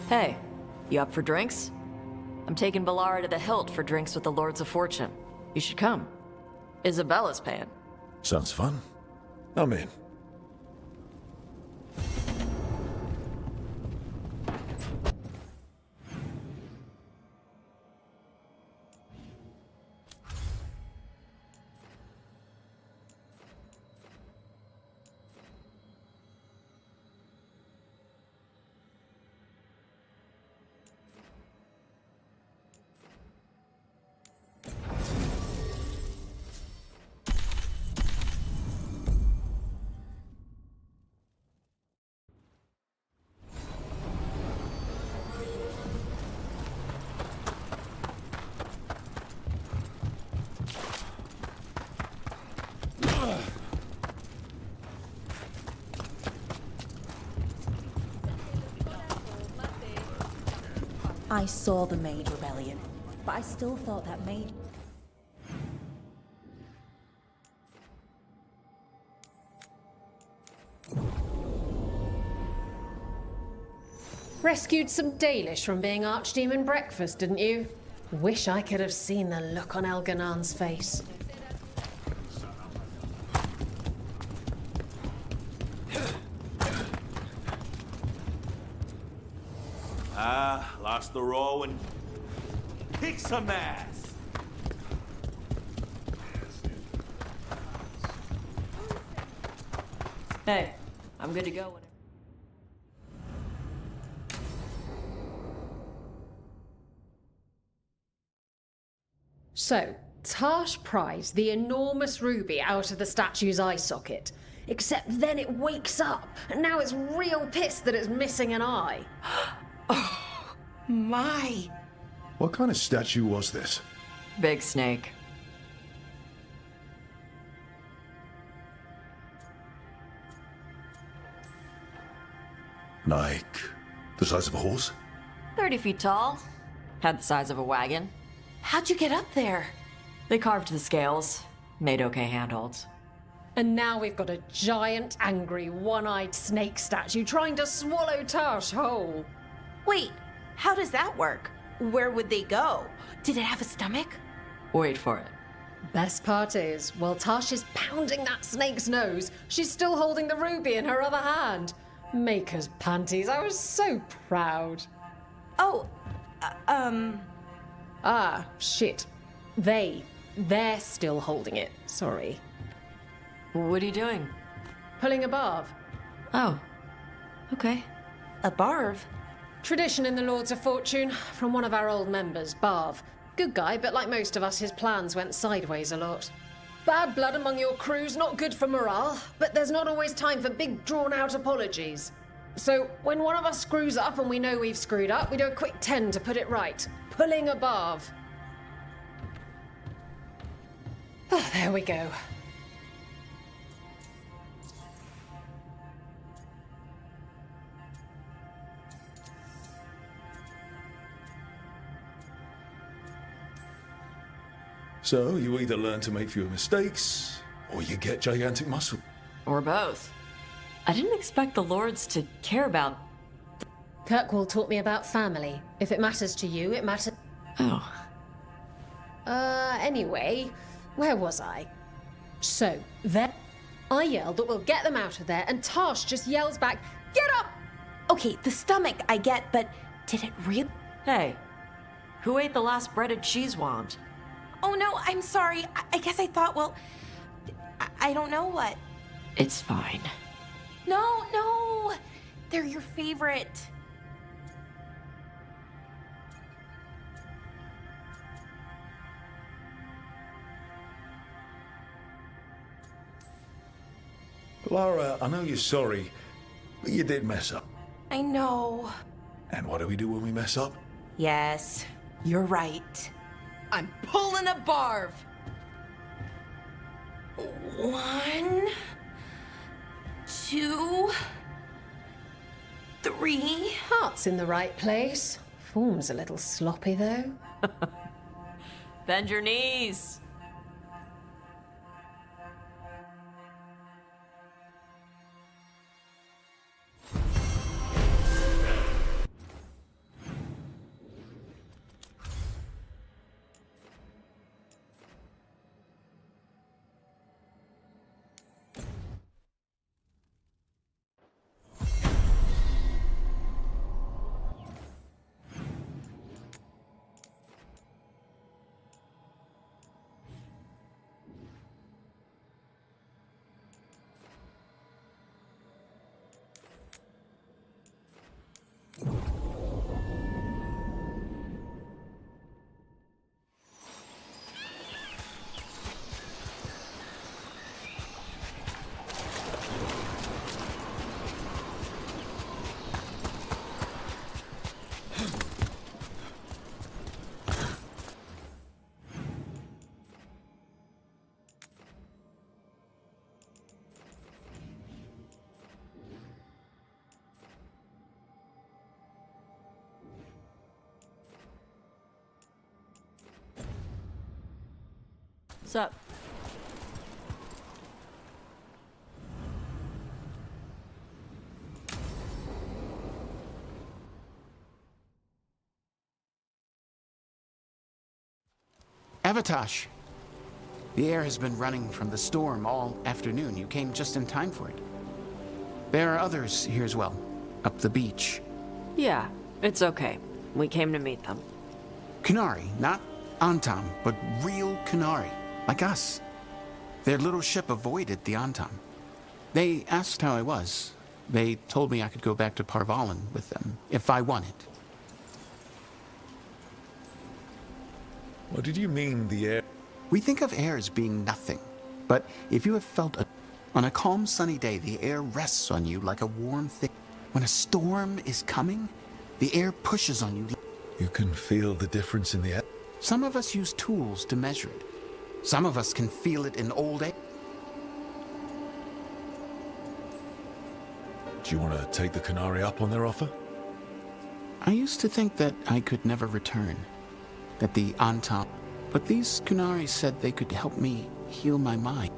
Hey, you up for drinks? I'm taking Bellara to the Hilt for drinks with the Lords of Fortune. You should come. Isabella's paying. Sounds fun. I'm in. I saw the Maid Rebellion, but I still thought that Maid... Rescued some Dalish from being Archdemon breakfast, didn't you? Wish I could have seen the look on Elganan's face. Lost the row and kick some ass. Hey, I'm good to go. So, Tarsh pries the enormous ruby out of the statue's eye socket. Except then it wakes up, and now it's real pissed that it's missing an eye. My. What kind of statue was this? Big snake. Like, the size of a horse? 30 feet tall. Had the size of a wagon. How'd you get up there? They carved the scales. Made okay handholds. And now we've got a giant, angry, one-eyed snake statue trying to swallow Tarsh whole. Wait, how does that work? Where would they go? Did it have a stomach? Wait for it. Best part is, while Tarsh is pounding that snake's nose, she's still holding the ruby in her other hand. Maker's panties, I was so proud. Oh, Ah, shit. They're still holding it, sorry. What are you doing? Pulling a barb. Oh. Okay. a barv? Tradition in the Lords of Fortune, from one of our old members, Barv. Good guy, but like most of us, his plans went sideways a lot. Bad blood among your crew's not good for morale, but there's not always time for big, drawn-out apologies. So, when one of us screws up and we know we've screwed up, we do a quick 10 to put it right. Pulling a barv. Oh, there we go. So, you either learn to make fewer mistakes, or you get gigantic muscle. Or both. I didn't expect the Lords to care about... Kirkwall taught me about family. If it matters to you, it matters... Oh. Anyway, where was I? So, then I yelled that we'll get them out of there, and Tosh just yells back, "Get up!" Okay, the stomach I get, but did it really? Hey, who ate the last breaded cheese wand? Oh no, I'm sorry. I guess I thought, well, I don't know what. It's fine. No, they're your favorite. Lara, I know you're sorry, but you did mess up. I know. And what do we do when we mess up? Yes, you're right. I'm pulling a barv. 1, 2, 3. Heart's in the right place. Form's a little sloppy, though. Bend your knees. Sup? Avatosh, the air has been running from the storm all afternoon. You came just in time for it. There are others here as well, up the beach. Yeah, it's okay. We came to meet them. Kunari, not Antam, but real Kunari, like us. Their little ship avoided the Antam. They asked how I was. They told me I could go back to Parvalan with them, if I wanted. What did you mean, the air? We think of air as being nothing, but if you have felt on a calm sunny day, the air rests on you like a warm thing. When a storm is coming, the air pushes on you. You can feel the difference in the air? Some of us use tools to measure it. Some of us can feel it in old age. Do you want to take the Canary up on their offer? I used to think that I could never return, that the Antam, but these Kunari said they could help me heal my mind.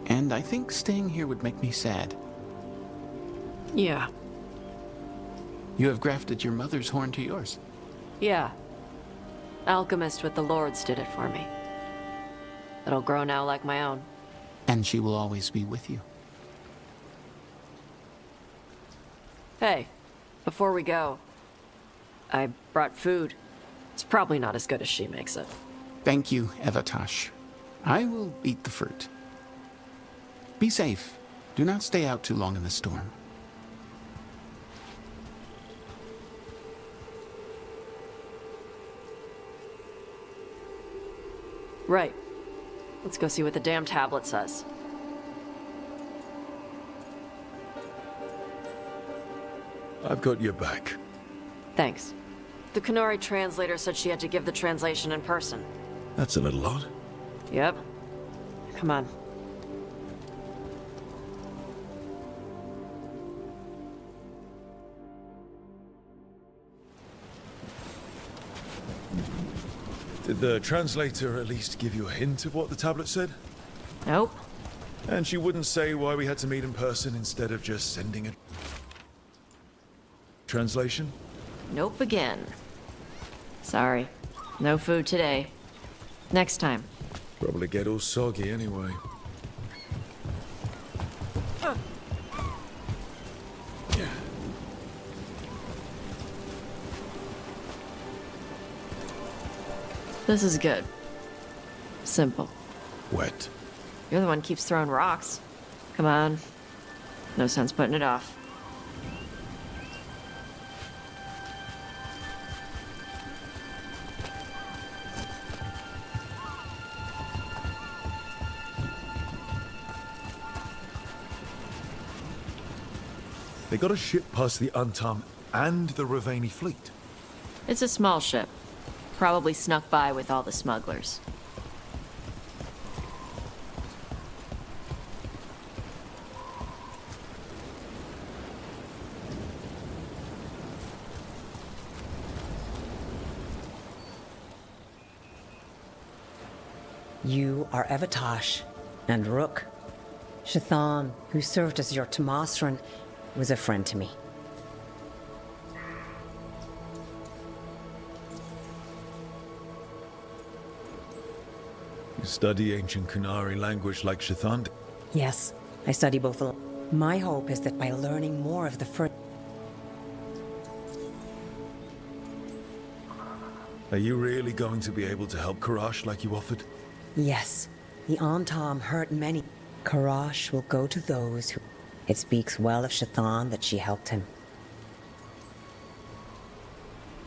And I think staying here would make me sad. Yeah. You have grafted your mother's horn to yours. Yeah. Alchemist with the Lords did it for me. It'll grow now like my own. And she will always be with you. Hey, before we go, I brought food. It's probably not as good as she makes it. Thank you, Evatosh. I will eat the fruit. Be safe. Do not stay out too long in the storm. Right. Let's go see what the damn tablet says. I've got your back. Thanks. The Canary translator said she had to give the translation in person. That's a little odd. Yep. Come on. Did the translator at least give you a hint of what the tablet said? Nope. And she wouldn't say why we had to meet in person instead of just sending a translation? Nope again. Sorry. No food today. Next time. Probably get all soggy anyway. This is good. Simple. Wet. You're the one who keeps throwing rocks. Come on. No sense putting it off. They got a ship past the Untum and the Ravani fleet. It's a small ship. Probably snuck by with all the smugglers. You are Evatosh and Rook. Shathan, who served as your Tomasran, was a friend to me. You study ancient Kunari language like Shathan. Yes, I study both. My hope is that by learning more of the first... Are you really going to be able to help Karash like you offered? Yes, the Antam hurt many. Karash will go to those who... It speaks well of Shathan that she helped him.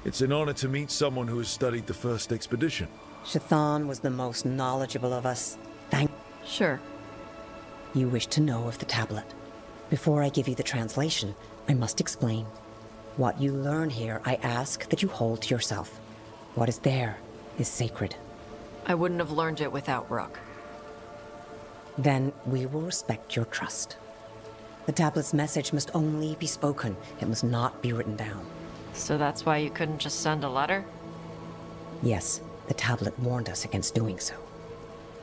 It's an honor to meet someone who has studied the first expedition. Shathan was the most knowledgeable of us. Thank... Sure. You wish to know of the tablet. Before I give you the translation, I must explain. What you learn here, I ask that you hold to yourself. What is there is sacred. I wouldn't have learned it without Rook. Then we will respect your trust. The tablet's message must only be spoken. It must not be written down. So that's why you couldn't just send a letter? Yes, the tablet warned us against doing so.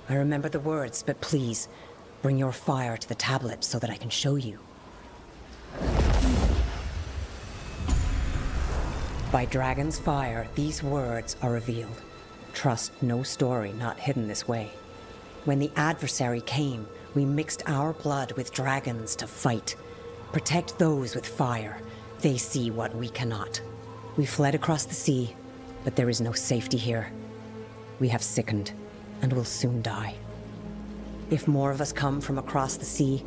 I remember the words, but please, bring your fire to the tablet so that I can show you. By Dragon's fire, these words are revealed. Trust no story not hidden this way. When the adversary came, we mixed our blood with dragons to fight. Protect those with fire. They see what we cannot. We fled across the sea, but there is no safety here. We have sickened, and will soon die. If more of us come from across the sea,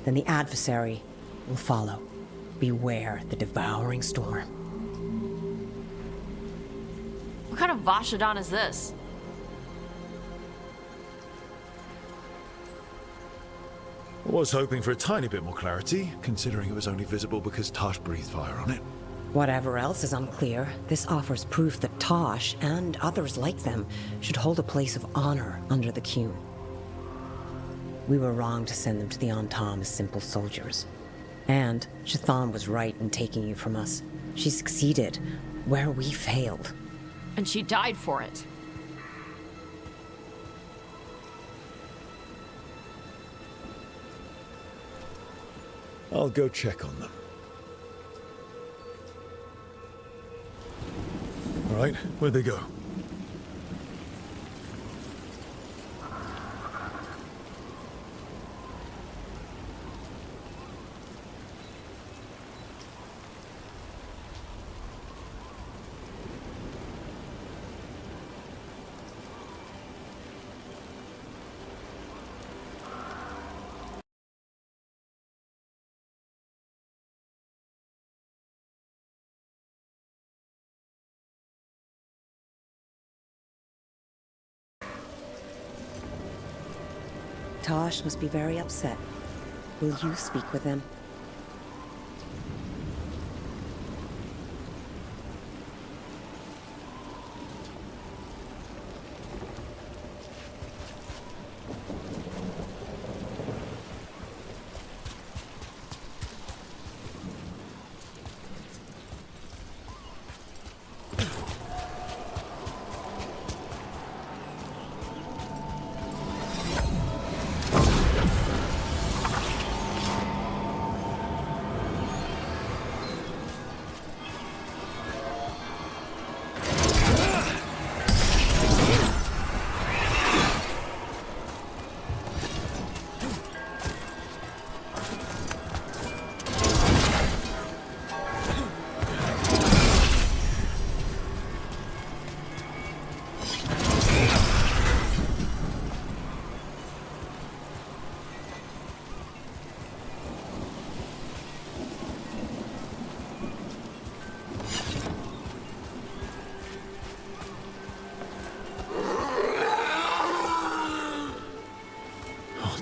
then the adversary will follow. Beware the devouring storm. What kind of Vashodon is this? I was hoping for a tiny bit more clarity, considering it was only visible because Tosh breathed fire on it. Whatever else is unclear, this offers proof that Tosh, and others like them, should hold a place of honor under the Qun. We were wrong to send them to the Antam as simple soldiers. And Chthon was right in taking you from us. She succeeded where we failed. And she died for it. I'll go check on them. All right, where'd they go? Tosh must be very upset. Will you speak with them?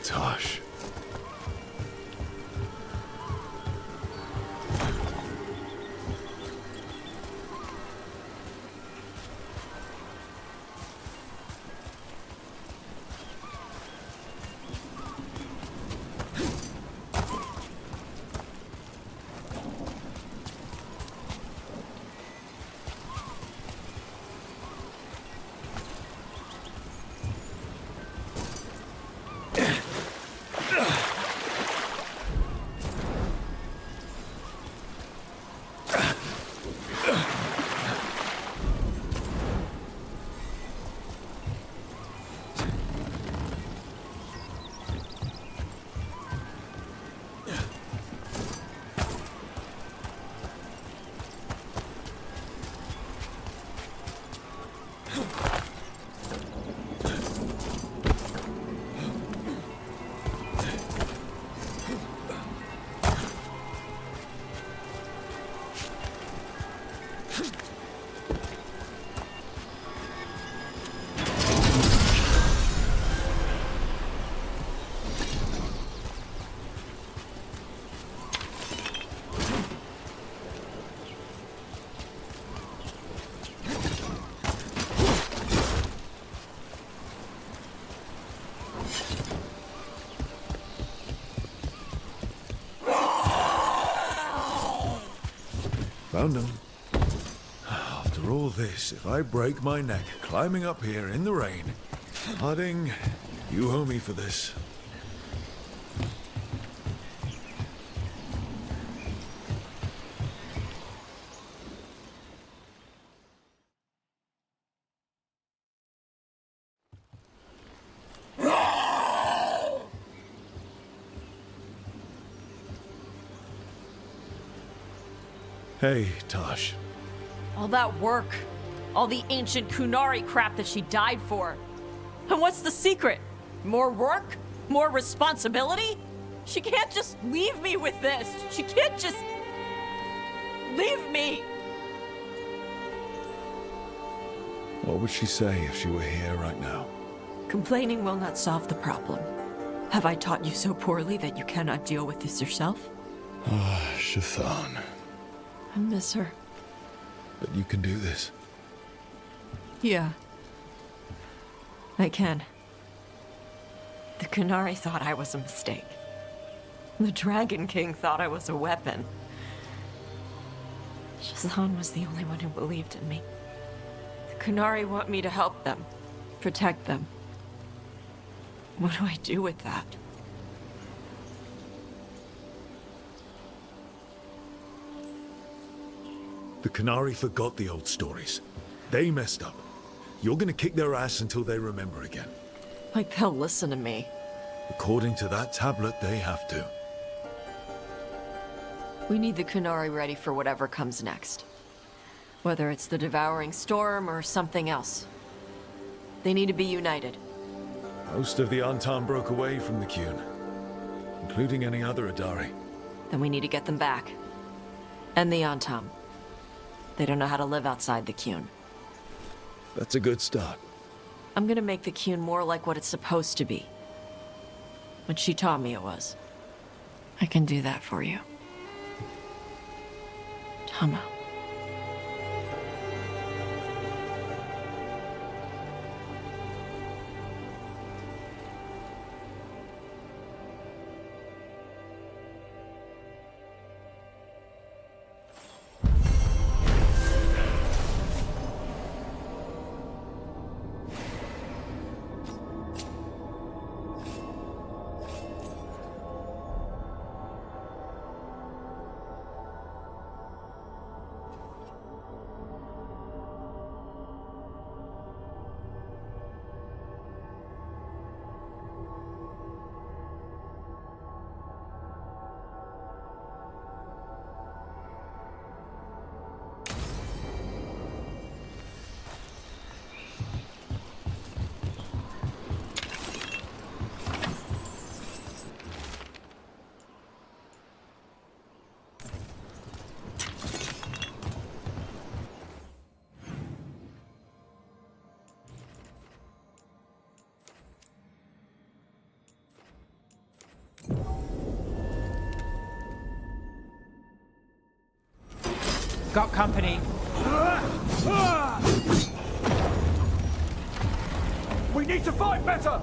Tosh. Found them. After all this, if I break my neck climbing up here in the rain, Harding, You owe me for this. Hey, Tosh. All that work, all the ancient Kunari crap that she died for. And what's the secret? More work? More responsibility? She can't just leave me with this. She can't just leave me. What would she say if she were here right now? Complaining will not solve the problem. Have I taught you so poorly that you cannot deal with this yourself? Ah, Shathan. I miss her. But you can do this. Yeah. I can. The Kunari thought I was a mistake. The Dragon King thought I was a weapon. Shazan was the only one who believed in me. The Kunari want me to help them, protect them. What do I do with that? The Kunari forgot the old stories. They messed up. You're gonna kick their ass until they remember again. Like they'll listen to me. According to that tablet, they have to. We need the Kunari ready for whatever comes next. Whether it's the Devouring Storm or something else. They need to be united. Most of the Antam broke away from the Qun, including any other Adari. Then we need to get them back. And the Antam. They don't know how to live outside the Qun. That's a good start. I'm gonna make the Qun more like what it's supposed to be. What she taught me it was. I can do that for you. Tama. Got company. We need to fight better!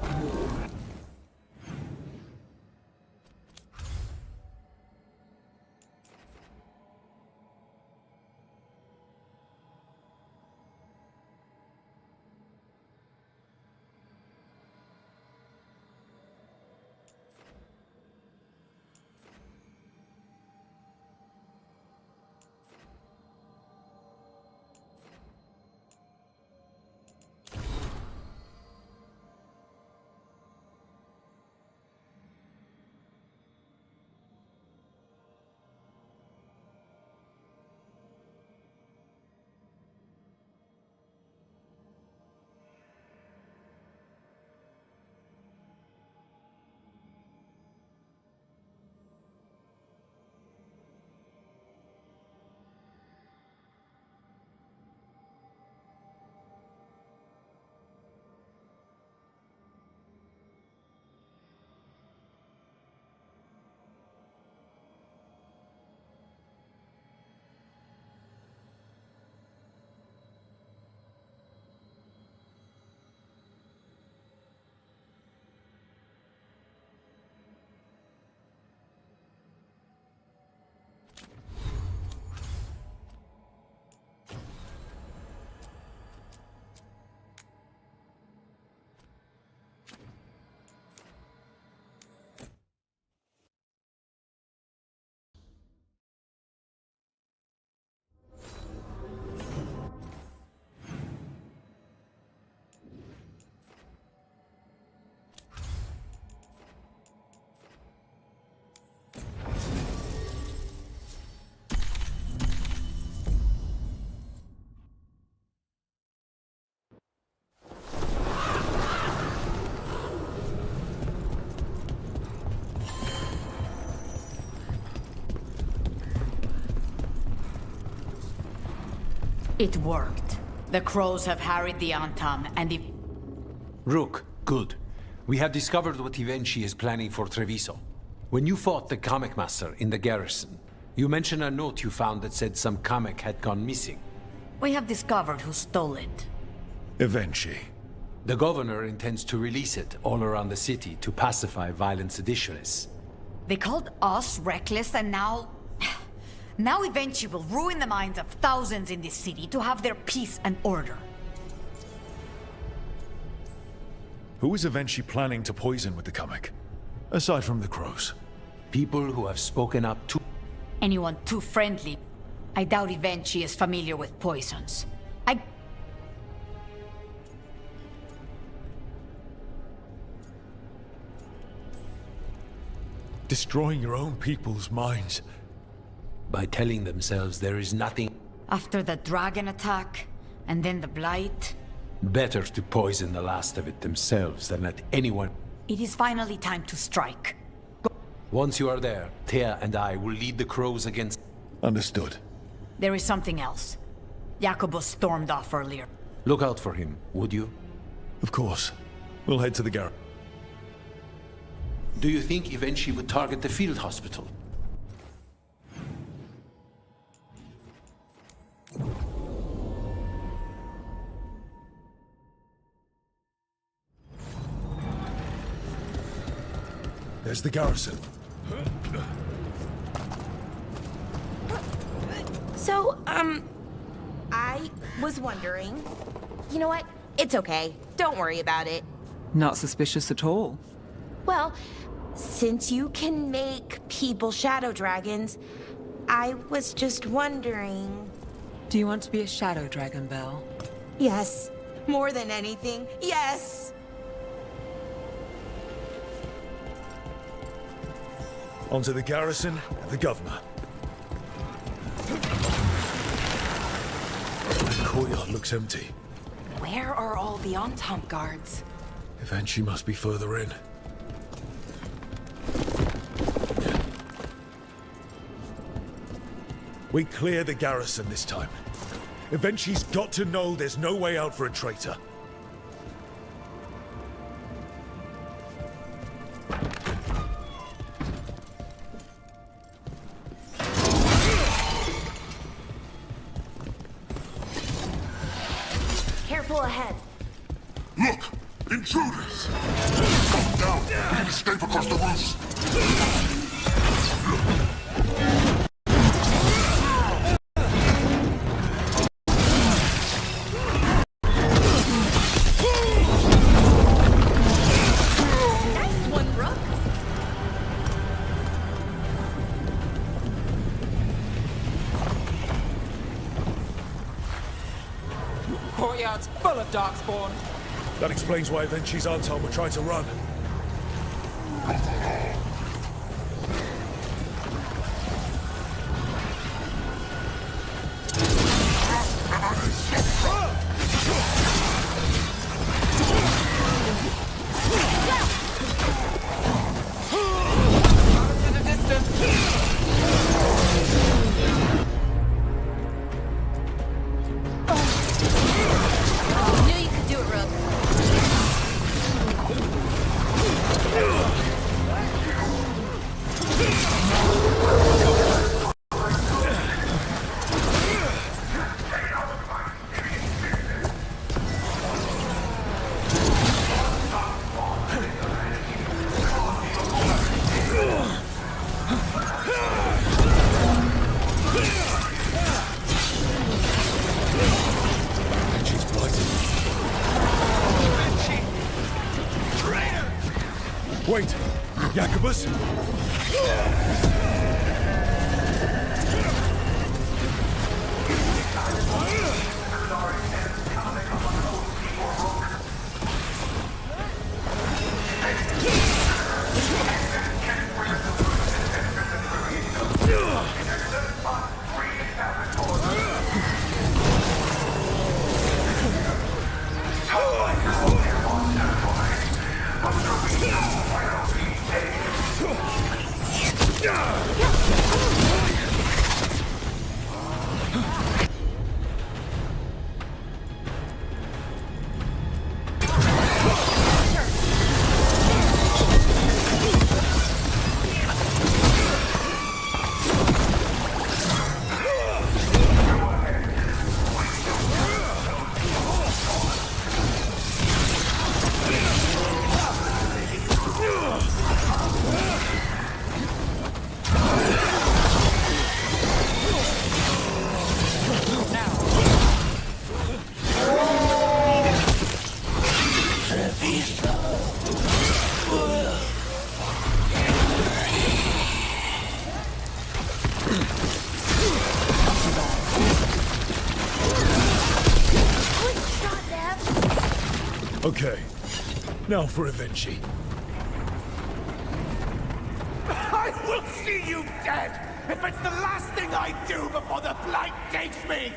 It worked. The crows have harried the Antam, and if... Rook, good. We have discovered what Ivenchi is planning for Treviso. When you fought the Kamek Master in the garrison, you mentioned a note you found that said some Kamek had gone missing. We have discovered who stole it. Eventually. The governor intends to release it all around the city to pacify violent seditionists. They called us reckless, and now... Now Evenchi will ruin the minds of thousands in this city to have their peace and order. Who is Eventually planning to poison with the Kamek? Aside from the crows. People who have spoken up to... Anyone too friendly. I doubt Evenchi is familiar with poisons. Destroying your own people's minds. By telling themselves there is nothing... After the dragon attack, and then the blight... Better to poison the last of it themselves than let anyone... It is finally time to strike. Once you are there, Thea and I will lead the crows against... Understood. There is something else. Jacobus stormed off earlier. Look out for him, would you? Of course. We'll head to the garage. Do you think Evenchi would target the field hospital? There's the garrison. So, I was wondering... You know what? It's okay. Don't worry about it. Not suspicious at all. Well, since you can make people shadow dragons, I was just wondering... Do you want to be a shadow dragon, Belle? Yes. More than anything, yes! Onto the garrison and the governor. The courtyard looks empty. Where are all the Antam guards? Eventually must be further in. We clear the garrison this time. Eventually's got to know there's no way out for a traitor. Careful ahead. Look! Intruders! Come down! We can escape across the roofs! Nice one, Rook. Courtyard's full of darkspawn. That explains why Eventually's Anton were trying to run. In the distance. Knew you could do it, Rook. She's blighted. Wait! Jacobus? Okay. Now for Avenchi. I will see you dead if it's the last thing I do before the blight takes me!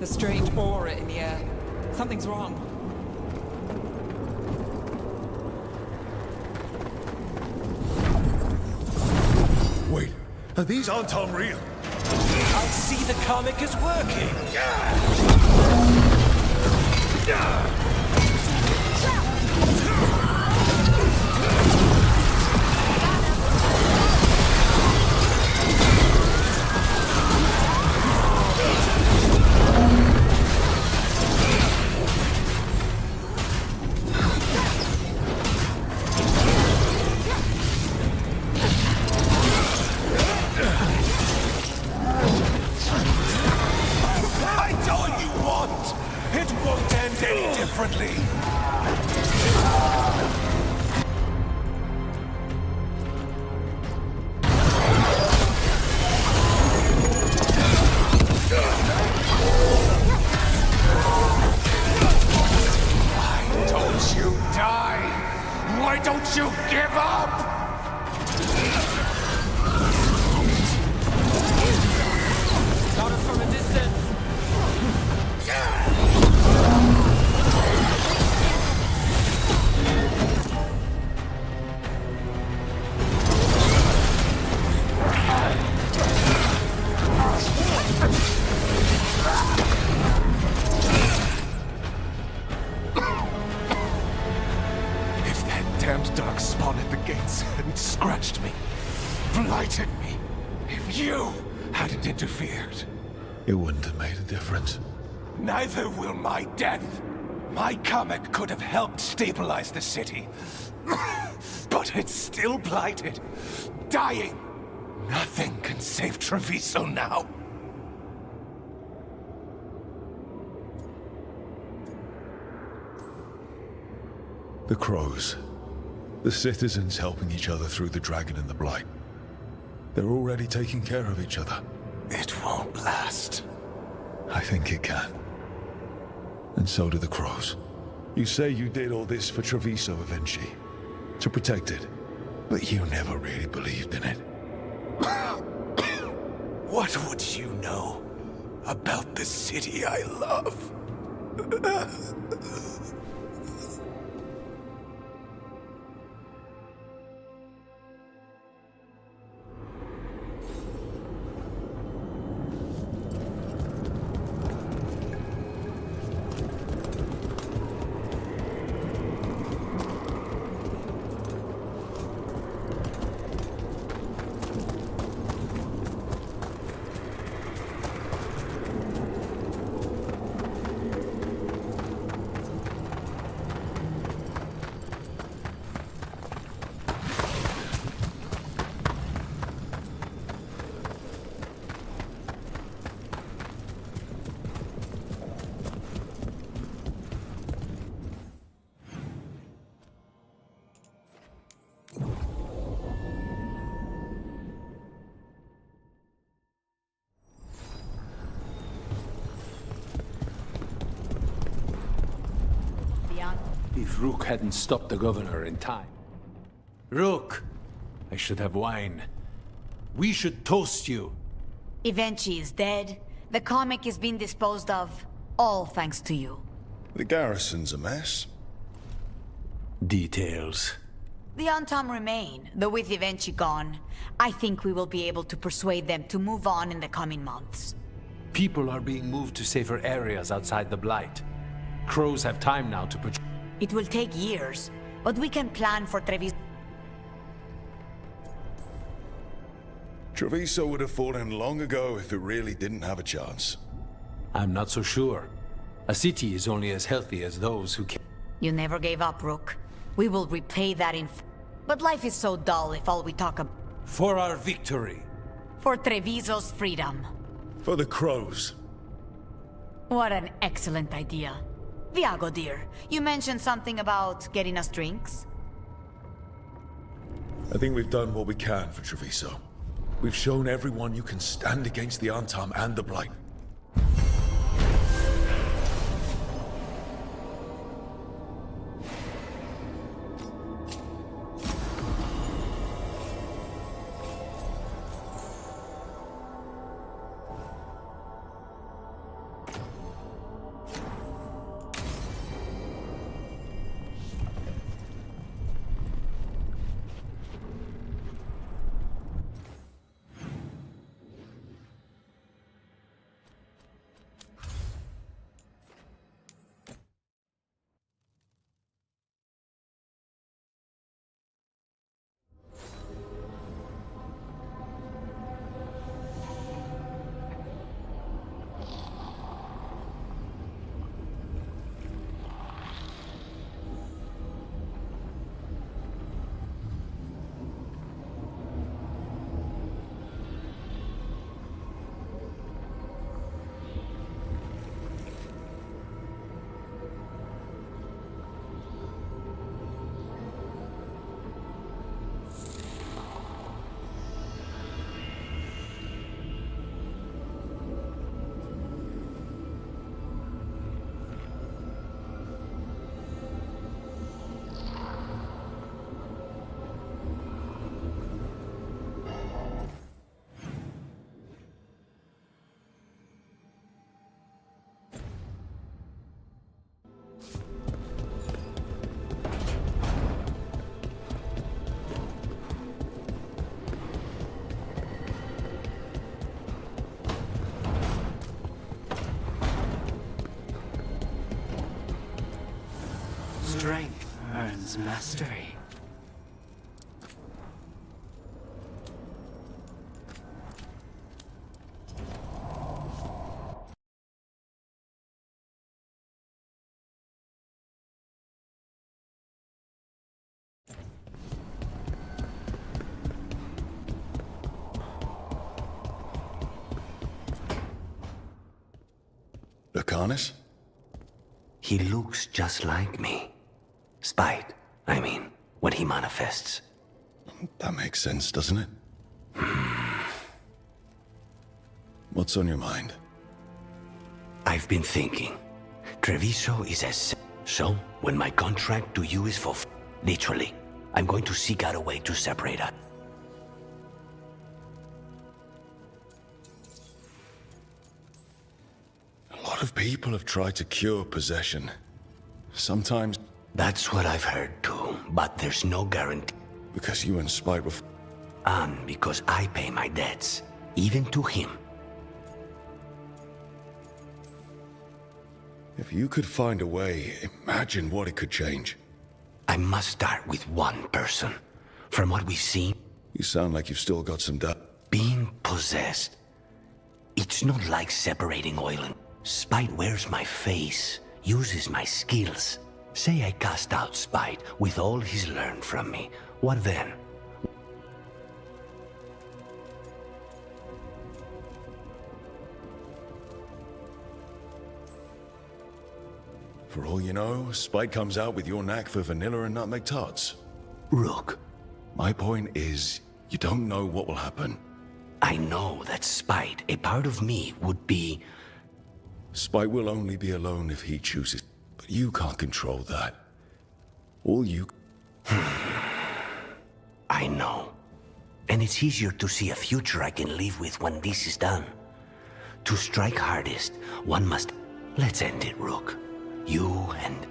The strange aura in the air. Something's wrong. Wait, these aren't unreal. I see the comic is working! Fight all you want! It won't end any differently! Why don't you die? Why don't you give up? Got us from a distance. If that damned dark spawn at the gates hadn't scratched me, blighted me, if you hadn't interfered, It wouldn't have made a difference. neither will my death. My comet could have helped stabilize the city. But it's still blighted, dying. Nothing can save Treviso now. The crows. The citizens helping each other through the dragon and the blight. They're already taking care of each other. It won't last. I think it can. And so do the crows. You say you did all this for Treviso, Avenchi. To protect it. But you never really believed in it. What would you know about the city I love? If Rook hadn't stopped the governor in time. Rook! I should have wine. We should toast you. Evenchi is dead. The comic is being disposed of. All thanks to you. The garrison's a mess. Details. The Antam remain, though with Evenchi gone, I think we will be able to persuade them to move on in the coming months. People are being moved to safer areas outside the Blight. Crows have time now to patrol. It will take years, but we can plan for Treviso. Treviso would have fallen long ago if it really didn't have a chance. I'm not so sure. A city is only as healthy as those who can. You never gave up, Rook. We will repay that in... But life is so dull if all we talk about... For our victory. For Treviso's freedom. For the crows. What an excellent idea. Viago, dear, you mentioned something about getting us drinks? I think we've done what we can for Treviso. We've shown everyone you can stand against the Antam and the Blight. Strength earns mastery. Lucanus? He looks just like me. Spite, I mean, when he manifests. That makes sense, doesn't it? What's on your mind? I've been thinking. Treviso is as... So, when my contract to you is literally, I'm going to seek out a way to separate us. A lot of people have tried to cure possession. Sometimes... That's what I've heard too, but there's no guarantee. Because you and Spite were... And because I pay my debts, even to him. If you could find a way, imagine what it could change. I must start with one person. From what we've seen... You sound like you've still got some doubt. Being possessed. It's not like separating oil and... Spite wears my face, uses my skills. Say I cast out Spite with all he's learned from me. What then? For all you know, Spite comes out with your knack for vanilla and nutmeg tarts. Rook. My point is, you don't know what will happen. I know that Spite, a part of me, would be... Spite will only be alone if he chooses. But you can't control that. All you... I know. And it's easier to see a future I can live with when this is done. To strike hardest, one must... Let's end it, Rook. You and...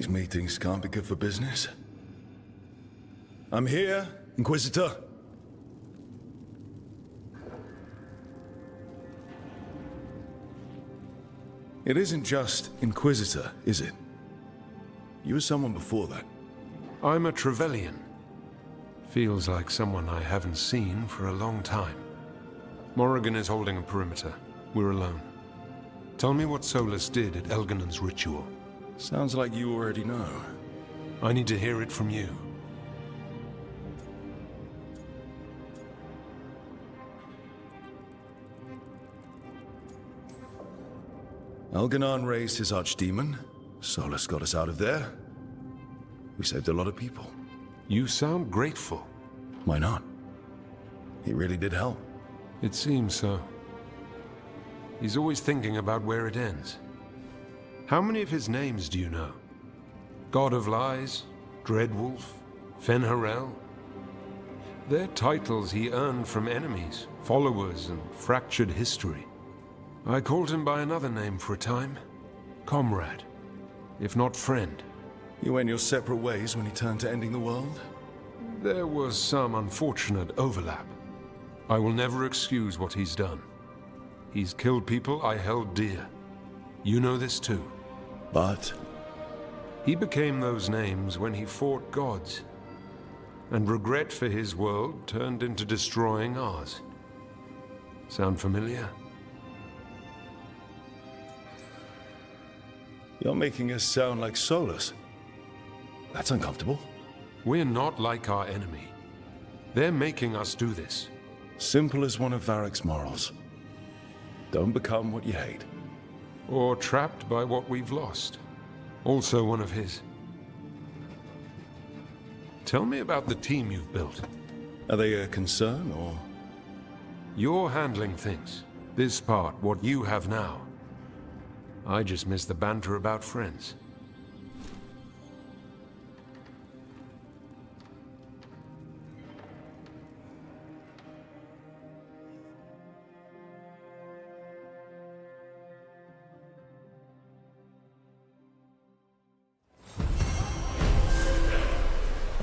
These meetings can't be good for business. I'm here, Inquisitor. It isn't just Inquisitor, is it? You were someone before that. I'm a Trevelyan. Feels like someone I haven't seen for a long time. Morrigan is holding a perimeter. We're alone. Tell me what Solus did at Elganon's ritual. Sounds like you already know. I need to hear it from you. Elganon raised his archdemon. Solus got us out of there. We saved a lot of people. You sound grateful. Why not? He really did help. It seems so. He's always thinking about where it ends. How many of his names do you know? God of Lies, Dreadwolf, Fen'Harel? They're titles he earned from enemies, followers, and fractured history. I called him by another name for a time. Comrade, if not friend. You went your separate ways when he turned to ending the world? There was some unfortunate overlap. I will never excuse what he's done. He's killed people I held dear. You know this too. But? He became those names when he fought gods. And regret for his world turned into destroying ours. Sound familiar? You're making us sound like Solus. That's uncomfortable. We're not like our enemy. They're making us do this. Simple as one of Varric's morals. Don't become what you hate. Or trapped by what we've lost. Also one of his. Tell me about the team you've built. Are they a concern, or...? You're handling things. This part, what you have now. I just miss the banter about friends.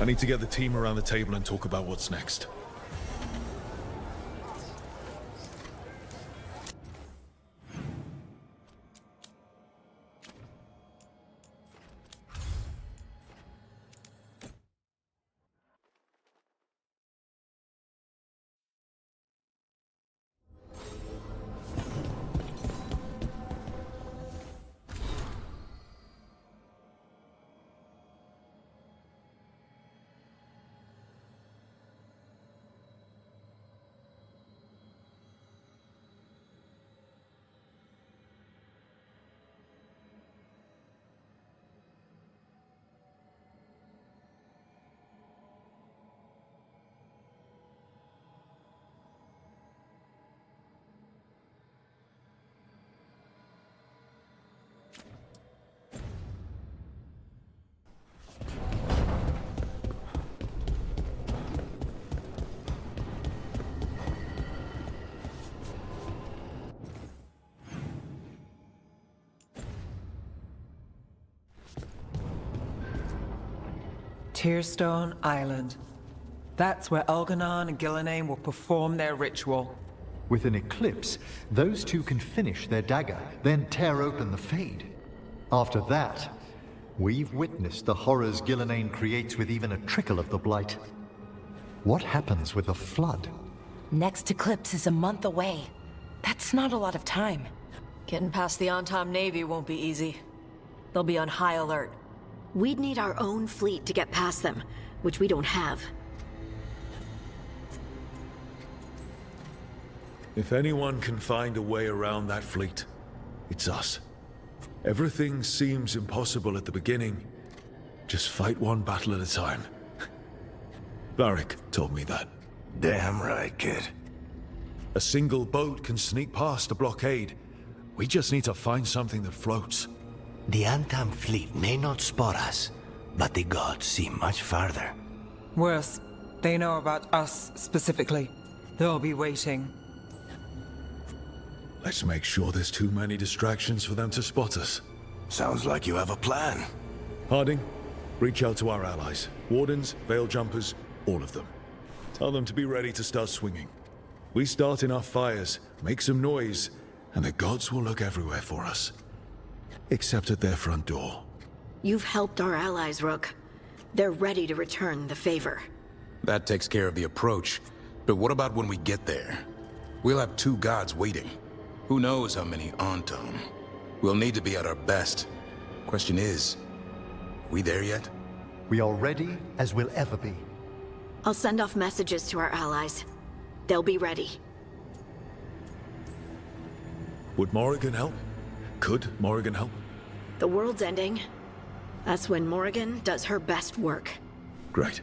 I need to get the team around the table and talk about what's next. Tearstone Island. That's where Elganon and Gillenane will perform their ritual. With an eclipse, those two can finish their dagger, then tear open the Fade. After that, we've witnessed the horrors Gillenane creates with even a trickle of the Blight. What happens with a flood? Next eclipse is a month away. That's not a lot of time. Getting past the Antam Navy won't be easy. They'll be on high alert. We'd need our own fleet to get past them, which we don't have. If anyone can find a way around that fleet, it's us. Everything seems impossible at the beginning. Just fight one battle at a time. Varric told me that. Damn right, kid. A single boat can sneak past a blockade. We just need to find something that floats. The Antam fleet may not spot us, but the gods see much farther. Worse, they know about us specifically. They'll be waiting. Let's make sure there's too many distractions for them to spot us. Sounds like you have a plan. Harding, reach out to our allies. Wardens, Veil Jumpers, all of them. Tell them to be ready to start swinging. We start enough fires, make some noise, and the gods will look everywhere for us. Except at their front door. You've helped our allies, Rook. They're ready to return the favor. That takes care of the approach. But what about when we get there? We'll have 2 gods waiting. Who knows how many Antam? We'll need to be at our best. Question is, we there yet? We are ready as we'll ever be. I'll send off messages to our allies. They'll be ready. Would Morrigan help? Could Morrigan help? The world's ending. That's when Morrigan does her best work. Great.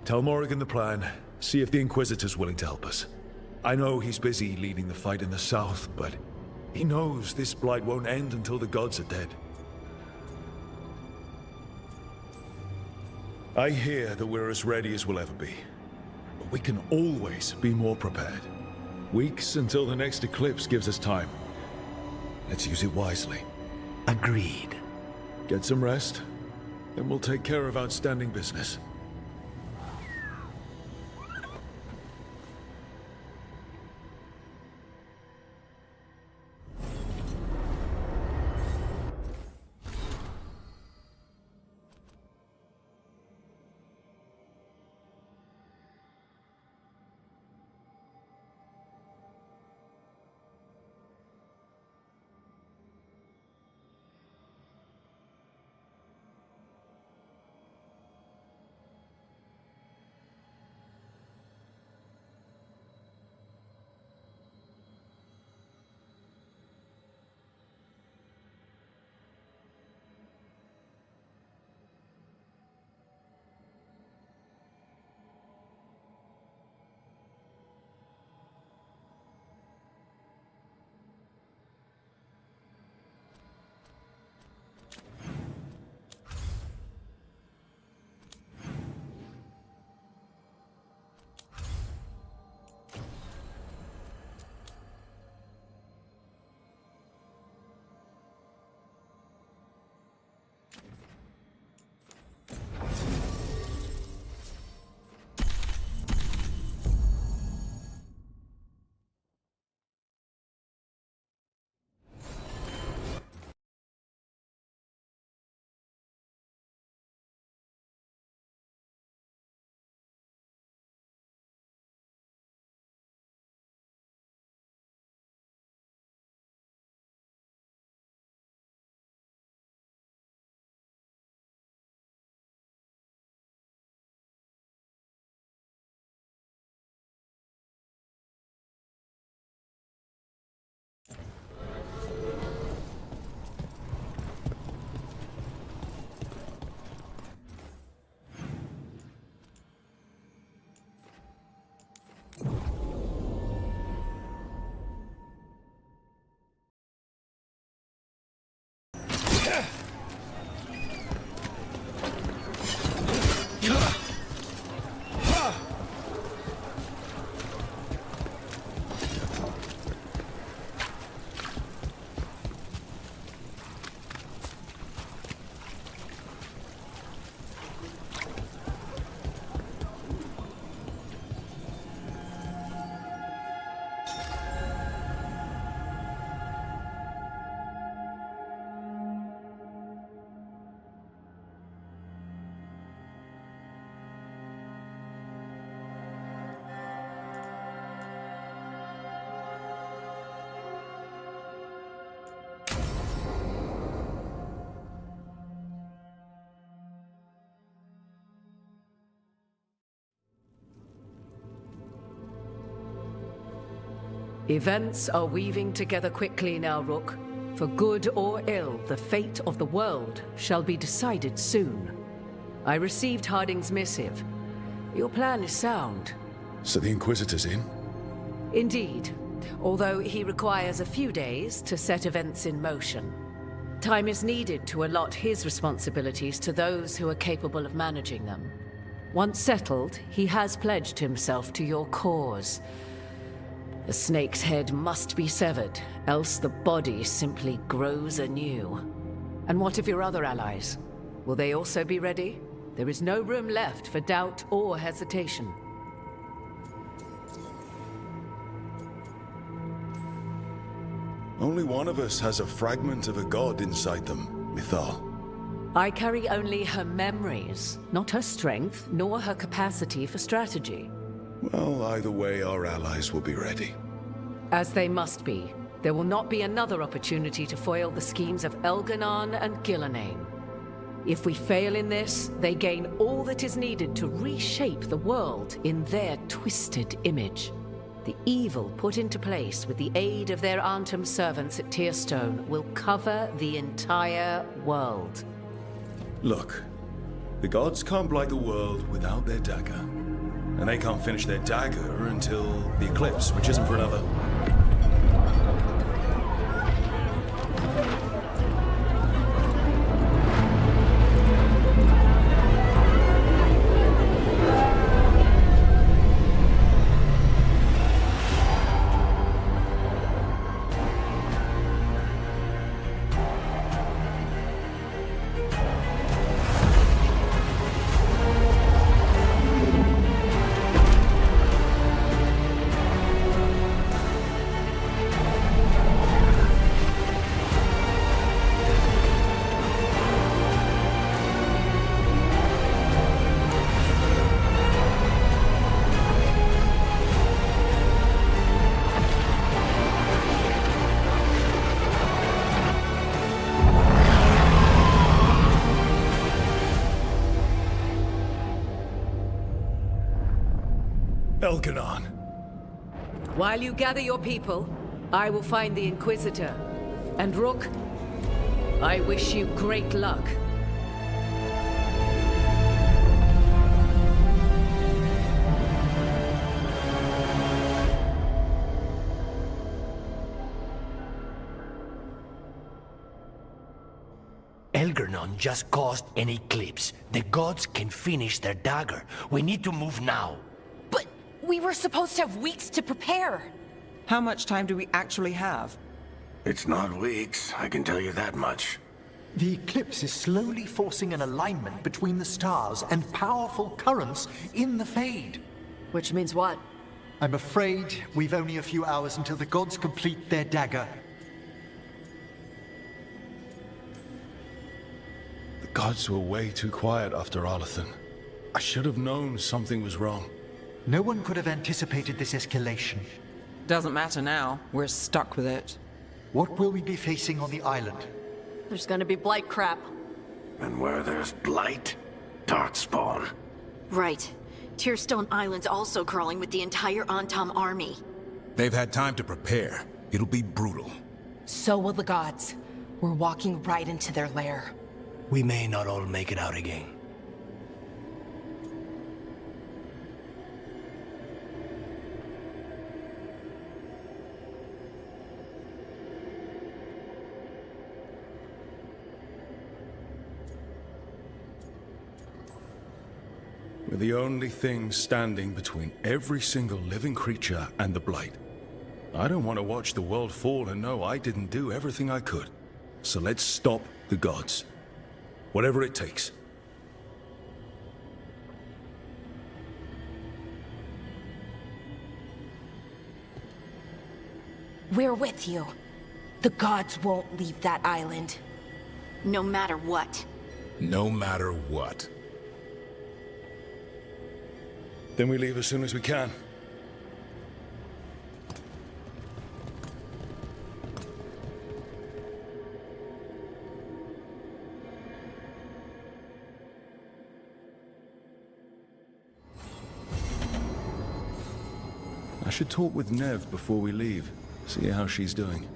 Tell Morrigan the plan. See if the Inquisitor's willing to help us. I know he's busy leading the fight in the south, but he knows this blight won't end until the gods are dead. I hear that we're as ready as we'll ever be. But we can always be more prepared. Weeks until the next eclipse gives us time. Let's use it wisely. Agreed. Get some rest, then we'll take care of outstanding business. Events are weaving together quickly now, Rook. For good or ill, the fate of the world shall be decided soon. I received Harding's missive. Your plan is sound. So the Inquisitor's in? Indeed, although he requires a few days to set events in motion. Time is needed to allot his responsibilities to those who are capable of managing them. Once settled, he has pledged himself to your cause. The snake's head must be severed, else the body simply grows anew. And what of your other allies? Will they also be ready? There is no room left for doubt or hesitation. Only one of us has a fragment of a god inside them, Mythal. I carry only her memories, not her strength, nor her capacity for strategy. Well, either way, our allies will be ready. As they must be. There will not be another opportunity to foil the schemes of Elganon and Gillenane. If we fail in this, they gain all that is needed to reshape the world in their twisted image. The evil put into place with the aid of their Arnhem servants at Tearstone will cover the entire world. Look, the gods can't blight the world without their dagger. And they can't finish their dagger until the eclipse, which isn't for another... Elganon. While you gather your people, I will find the Inquisitor. And Rook, I wish you great luck. Elganon just caused an eclipse. The gods can finish their dagger. We need to move now. But we were supposed to have weeks to prepare. How much time do we actually have? It's not weeks, I can tell you that much. The eclipse is slowly forcing an alignment between the stars and powerful currents in the Fade. Which means what? I'm afraid we've only a few hours until the gods complete their dagger. The gods were way too quiet after Arlathan. I should have known something was wrong. No one could have anticipated this escalation. Doesn't matter now. We're stuck with it. What will we be facing on the island? There's gonna be blight crap. And where there's blight, darkspawn. Right. Tearstone Island's also crawling with the entire Antam army. They've had time to prepare. It'll be brutal. So will the gods. We're walking right into their lair. We may not all make it out again. We're the only thing standing between every single living creature and the Blight. I don't want to watch the world fall and know I didn't do everything I could. So let's stop the gods. Whatever it takes. We're with you. The gods won't leave that island. No matter what. No matter what. Then we leave as soon as we can. I should talk with Nev before we leave, see how she's doing.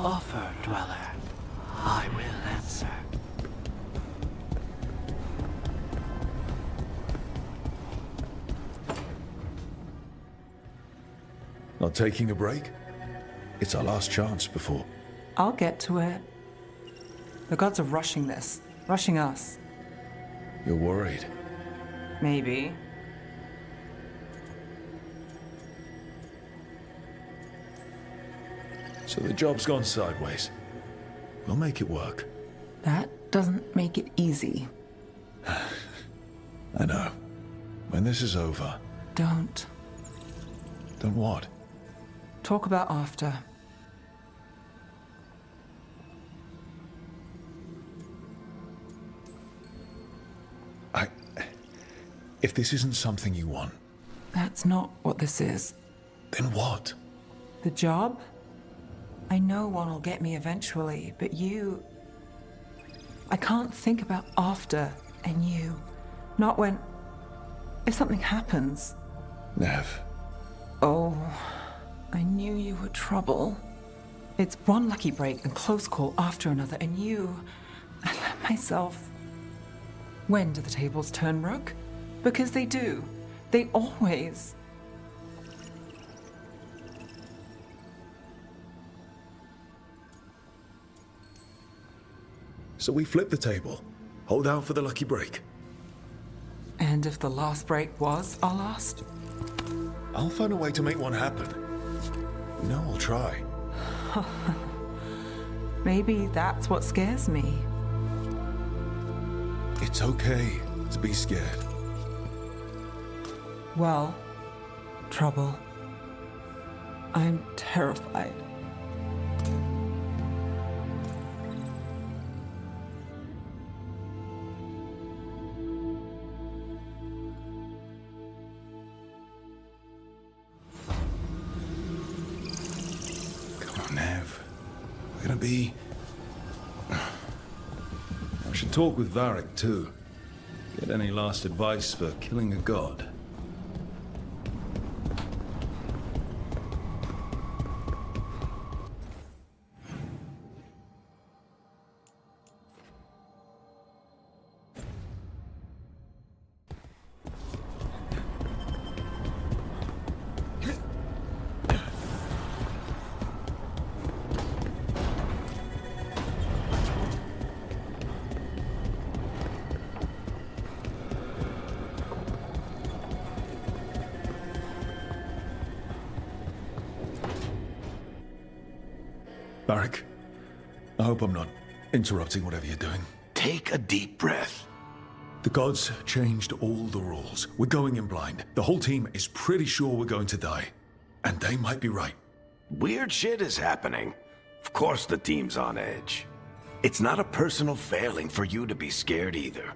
offer, Dweller, I will answer. Not taking a break? It's our last chance before. I'll get to it. The gods are rushing this. Rushing us. You're worried. Maybe. So the job's gone sideways. We'll make it work. That doesn't make it easy. I know. When this is over... Don't. Don't what? Talk about after. If this isn't something you want... That's not what this is. Then what? The job? I know one will get me eventually, but you... I can't think about after and you. Not when... If something happens. Nev. Oh, I knew you were trouble. It's one lucky break and close call after another, and you... I let myself... When do the tables turn, Rook? Because they do. They always... So we flip the table. Hold out for the lucky break. And if the last break was our last? I'll find a way to make one happen. You know I'll try. Maybe that's what scares me. It's okay to be scared. Well, trouble. I'm terrified. Come on, Nev. We're gonna be... I should talk with Varric, too. Get any last advice for killing a god. Varric, I hope I'm not interrupting whatever you're doing. Take a deep breath. The gods changed all the rules. We're going in blind. The whole team is pretty sure we're going to die. And they might be right. Weird shit is happening. Of course the team's on edge. It's not a personal failing for you to be scared either.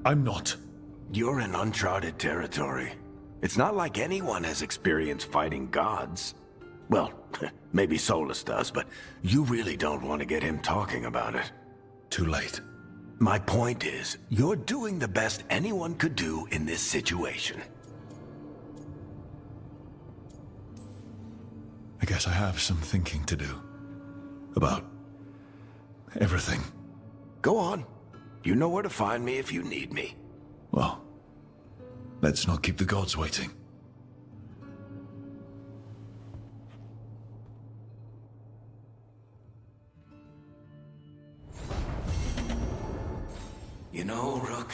I'm not. You're in uncharted territory. It's not like anyone has experience fighting gods. Well, maybe Solus does, but you really don't want to get him talking about it. Too late. My point is, you're doing the best anyone could do in this situation. I guess I have some thinking to do. About... everything. Go on. You know where to find me if you need me. Well, let's not keep the gods waiting. You know, Rook...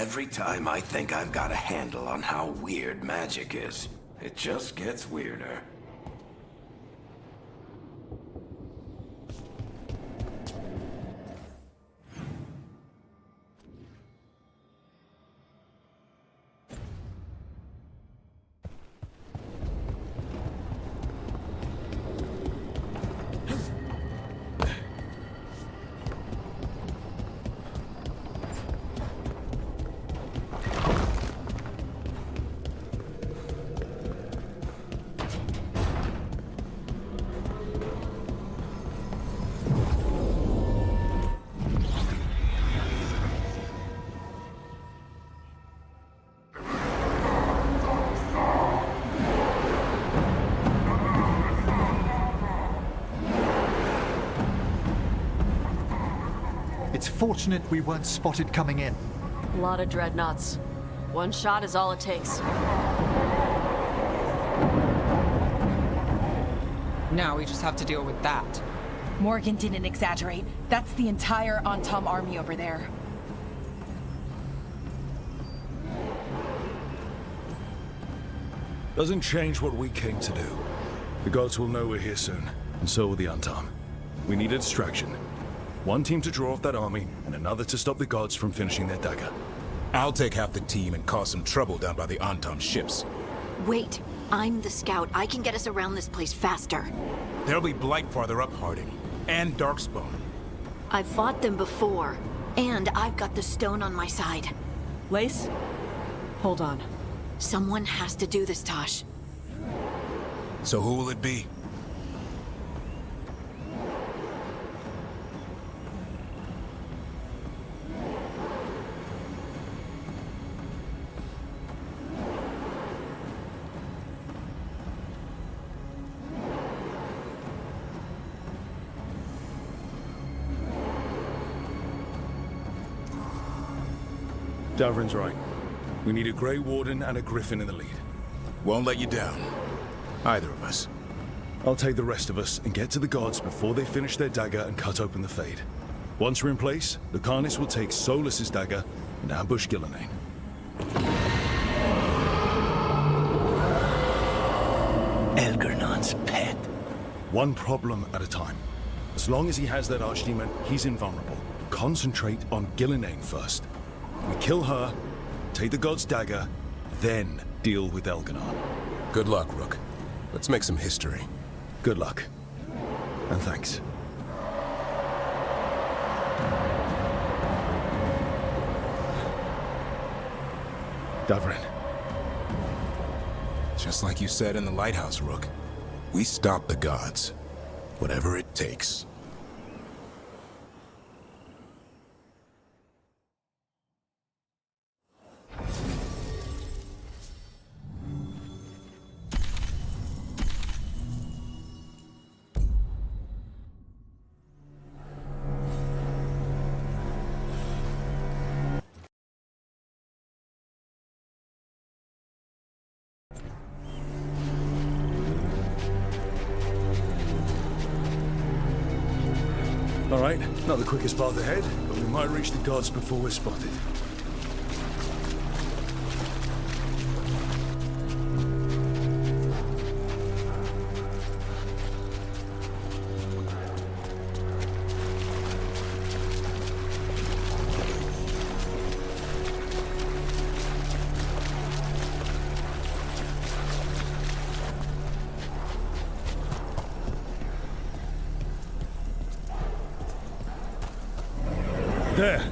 Every time I think I've got a handle on how weird magic is, it just gets weirder. It's fortunate we weren't spotted coming in. A lot of dreadnoughts. One shot is all it takes. Now we just have to deal with that. Morgan didn't exaggerate. That's the entire Antom army over there. Doesn't change what we came to do. The gods will know we're here soon, and so will the Antom. We need a distraction. One team to draw off that army, and another to stop the gods from finishing their dagger. I'll take half the team and cause some trouble down by the Antom ships. Wait, I'm the scout. I can get us around this place faster. There'll be Blight farther up, Harding. And Darkspawn. I've fought them before, and I've got the stone on my side. Lace? Hold on. Someone has to do this, Tosh. So who will it be? Davrin's right. We need a Grey Warden and a Griffin in the lead. Won't let you down. Either of us. I'll take the rest of us and get to the gods before they finish their dagger and cut open the Fade. Once we're in place, Lucanus will take Solus's dagger and ambush Gillenane. Elgernon's pet. One problem at a time. As long as he has that archdemon, he's invulnerable. Concentrate on Gillenane first. We kill her, take the god's dagger, then deal with Elganon. Good luck, Rook. Let's make some history. Good luck. And thanks. Davrin. Just like you said in the lighthouse, Rook. We stop the gods. Whatever it takes. All right, not the quickest path ahead, but we might reach the gods before we're spotted. There.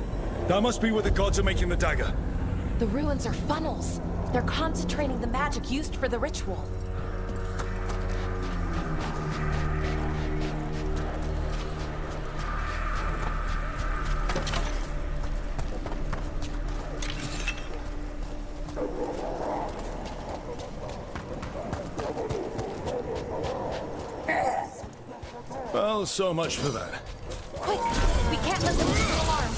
That must be where the gods are making the dagger. The ruins are funnels. They're concentrating the magic used for the ritual. Well, so much for that. Quick! We can't let them get alarmed.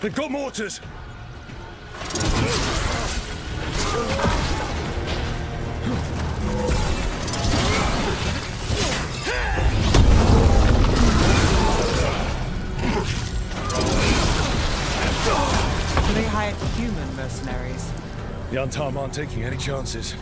They've got mortars! Do they hire human mercenaries? The Antam aren't taking any chances.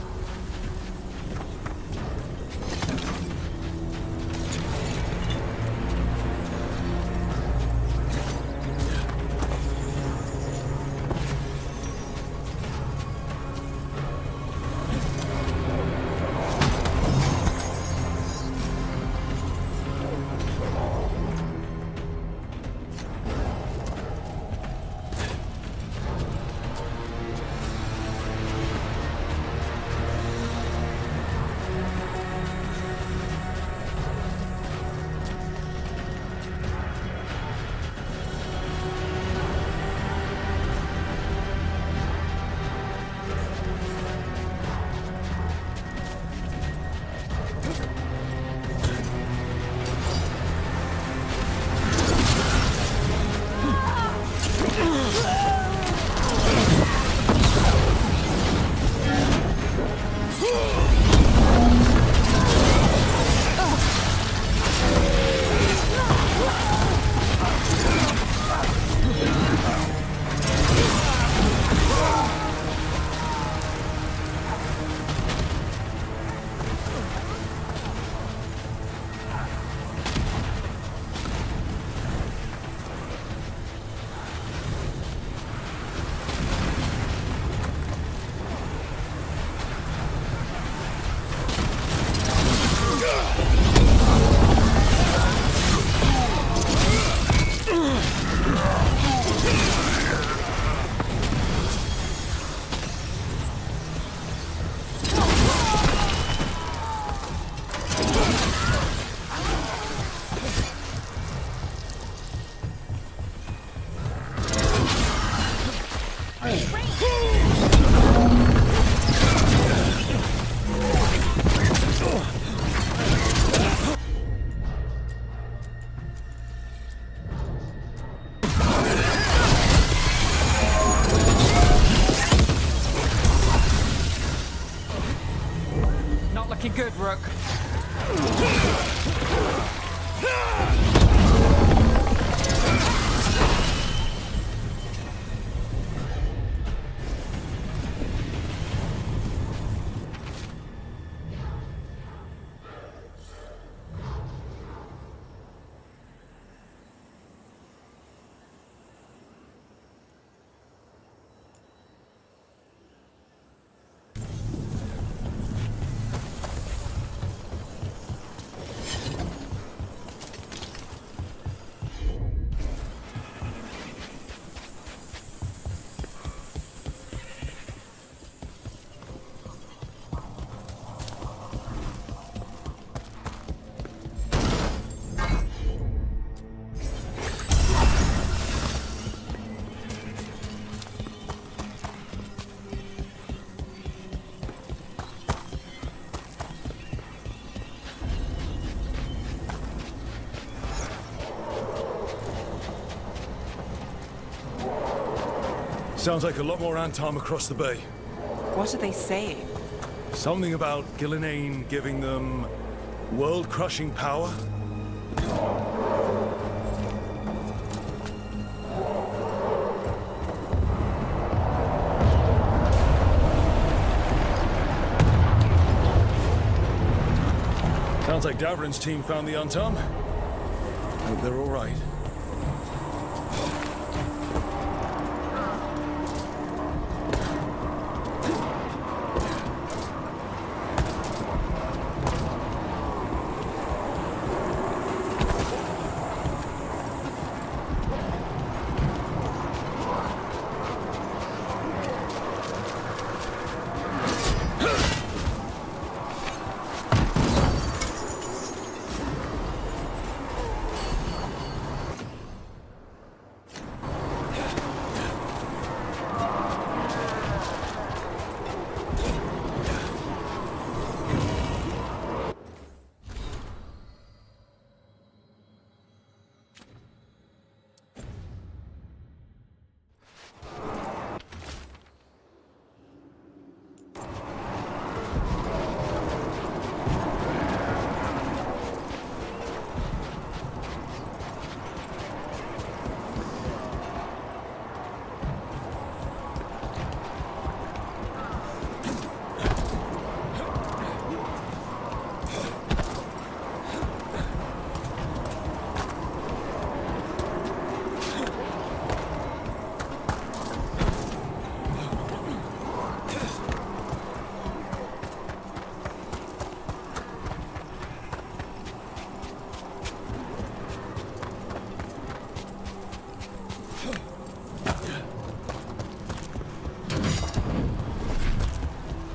Looking good, Rook. Sounds like a lot more Antam across the bay. What are they saying? Something about Gillenane giving them world-crushing power? Sounds like Davrin's team found the Antam. Hope they're all right.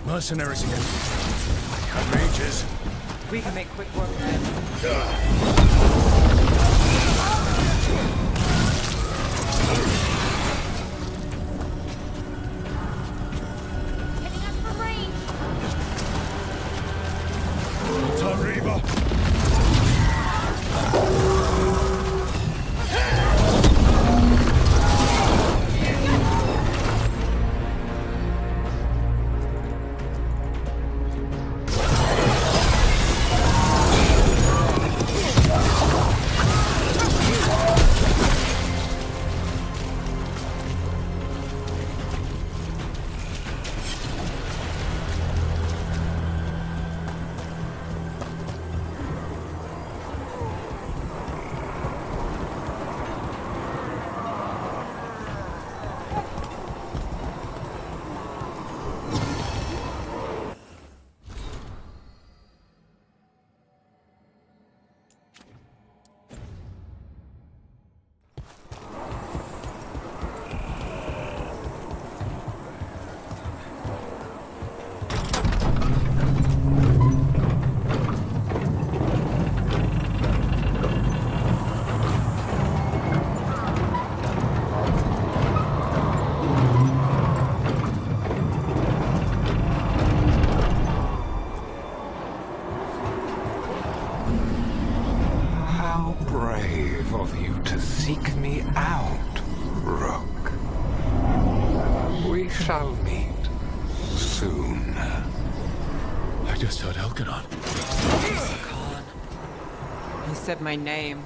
Mercenaries again. And mages. We can make quick work of them. Seek me out, Rook. We shall meet soon. I just heard Elkanon. Khan. He said my name.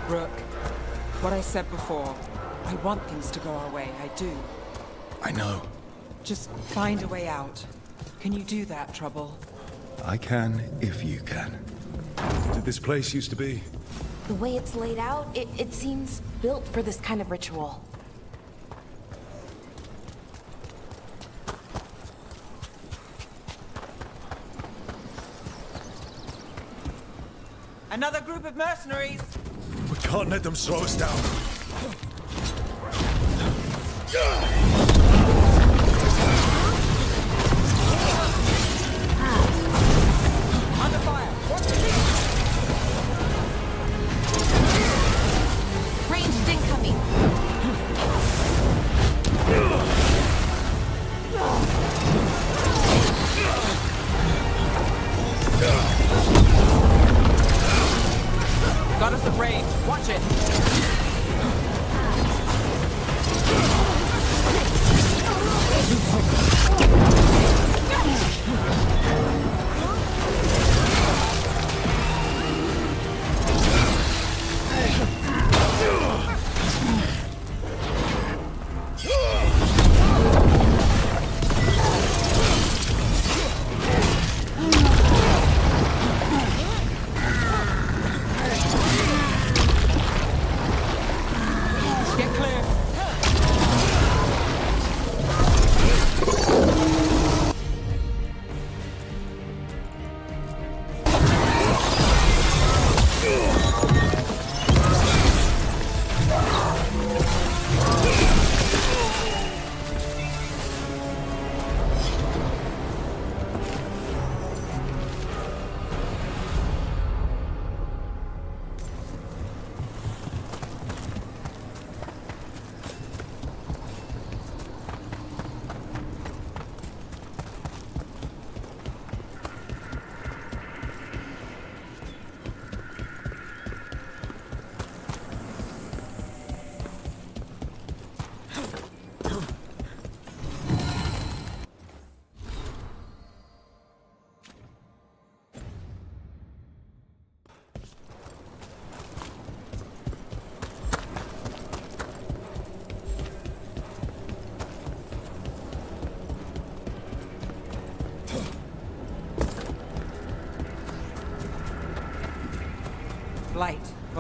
Rook, what I said before, I want things to go our way, I do. I know. Just find a way out. Can you do that, Trouble? I can if you can. Did this place used to be? The way it's laid out, it seems built for this kind of ritual. Another group of mercenaries! We can't let them slow us down. Under fire! Watch it! Ranged incoming! Got us at range. Watch it!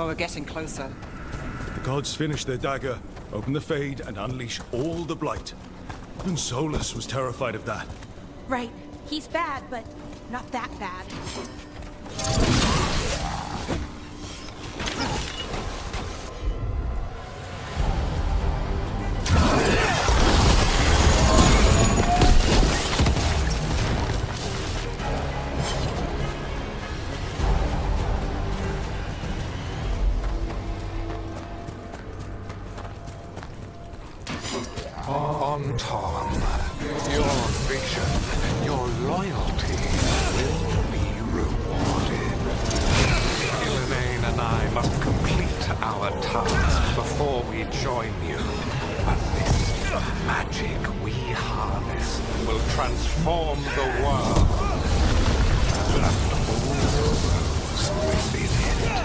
Well, we're getting closer. The gods finish their dagger, open the Fade, and unleash all the Blight. Even Solus was terrified of that. Right. He's bad, but not that bad. On Tom, your vision, your loyalty will be rewarded. Elaine and I must complete our task before we join you. But this magic we harness will transform the world. And all those within it.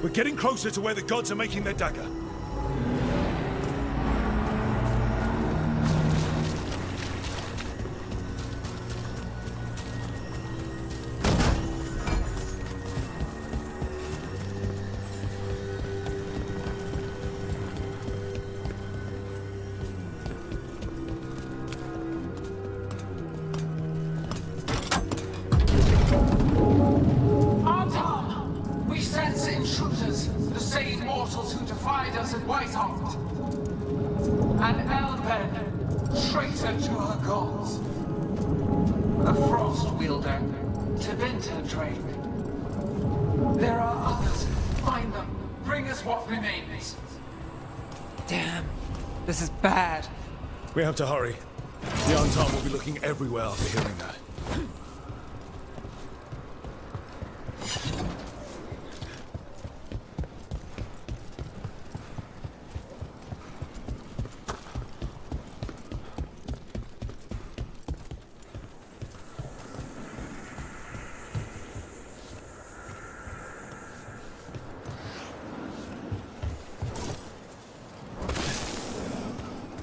We're getting closer to where the gods are making their dagger. We have to hurry. The Antar will be looking everywhere after hearing that.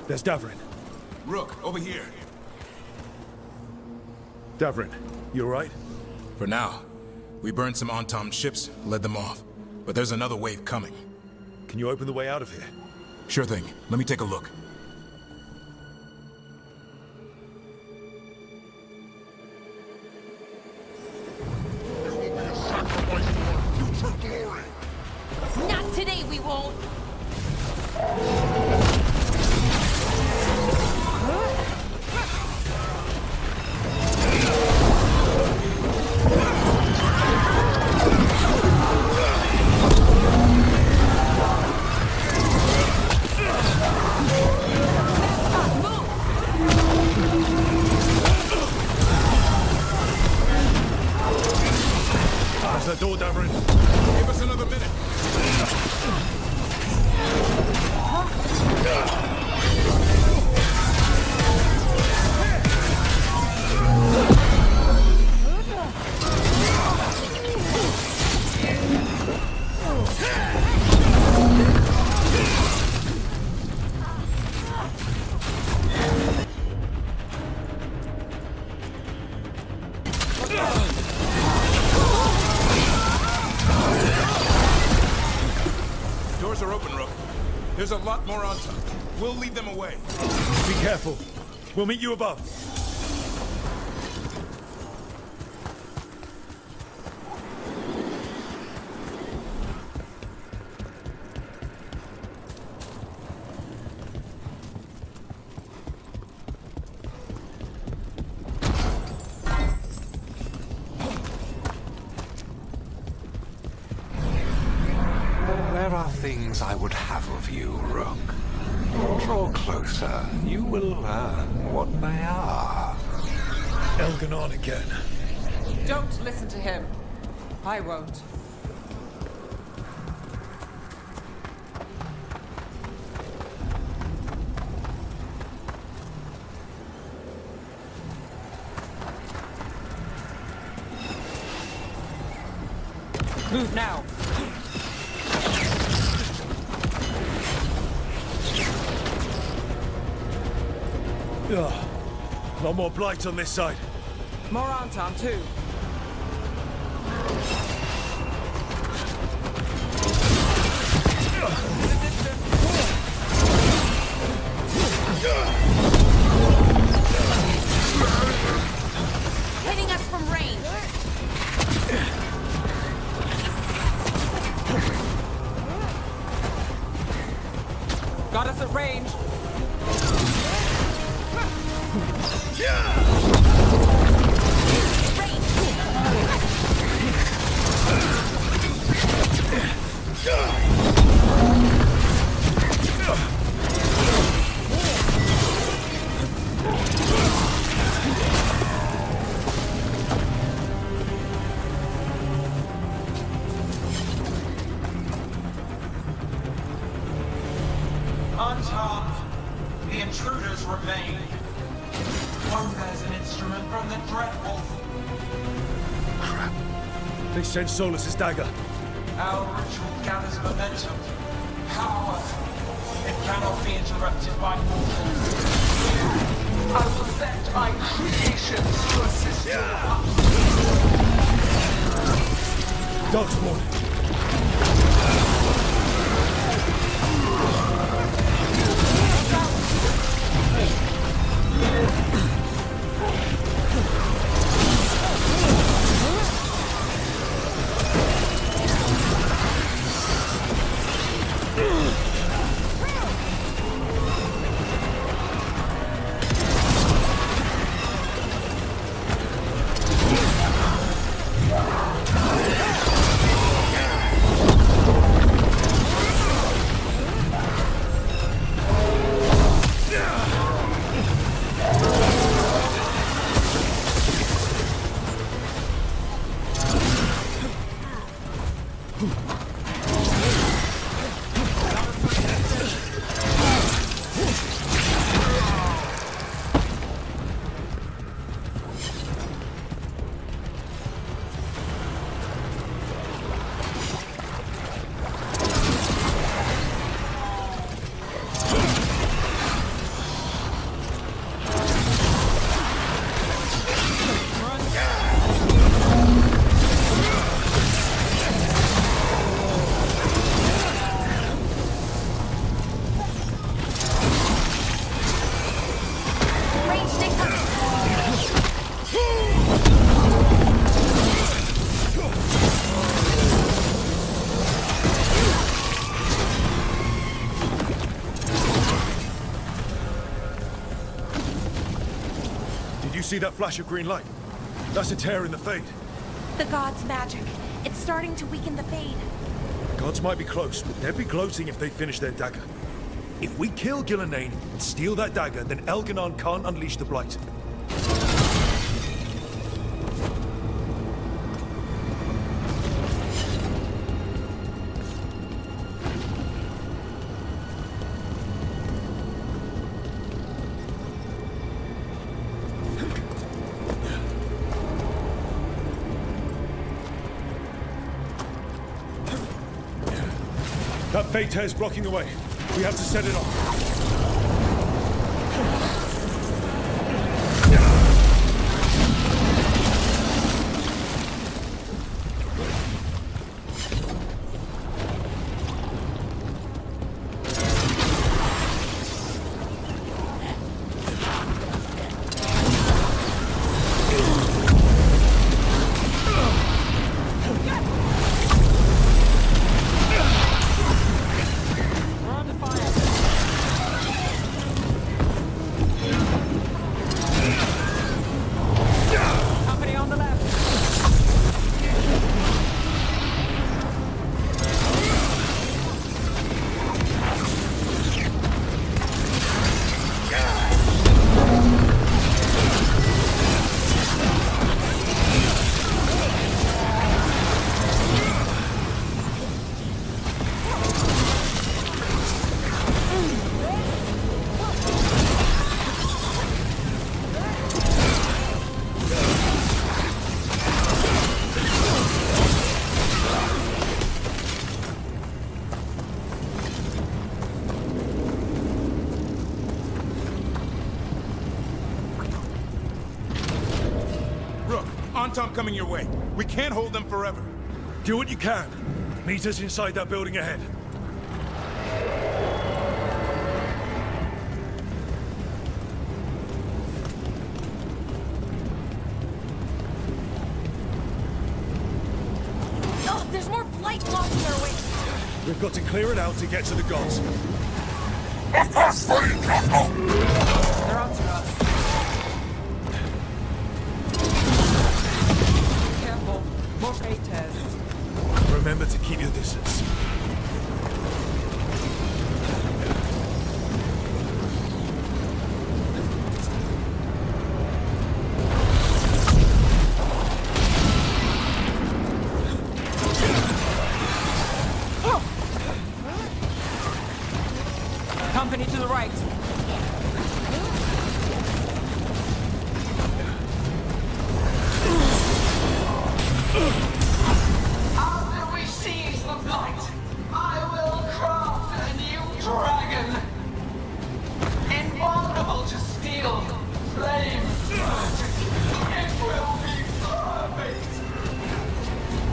There's Davrin. Rook, over here. Davrin, you alright? For now. We burned some Antom ships, led them off. But there's another wave coming. Can you open the way out of here? Sure thing. Let me take a look. Not today, we won't! Move! Close that door, Daverin. Give us another minute. Doors are open, Rook. There's a lot more on top. We'll lead them away. Be careful. We'll meet you above. There are things I would have of you, Rook. Draw closer. You will learn what they are. Elganon again. Don't listen to him. I won't. Move now. Ugh. Lot more blight on this side. More Anton, too. Hitting us from range. Got us at range. On top, the intruders remain. One has an instrument from the Dreadwolf. Crap. They sent Solus's dagger. Our ritual gathers momentum, power. It cannot be interrupted by mortals. I will set my creations to assist you. Darkspawn. See that flash of green light? That's a tear in the Fade. The god's magic. It's starting to weaken the Fade. The gods might be close, but they'd be gloating if they finish their dagger. If we kill Gillenane and steal that dagger, then Elganon can't unleash the Blight. That Fate Tear's blocking the way. We have to set it off. Anton coming your way. We can't hold them forever. Do what you can. Meet us inside that building ahead. Oh, there's more blight blocking our way. We've got to clear it out to get to the gods. Of course, They're onto us. Careful. More Fate Tears. Remember to keep your distance. Company to the right. After we seize the blight, I will craft a new dragon. Invulnerable to steel, flame, it will be perfect.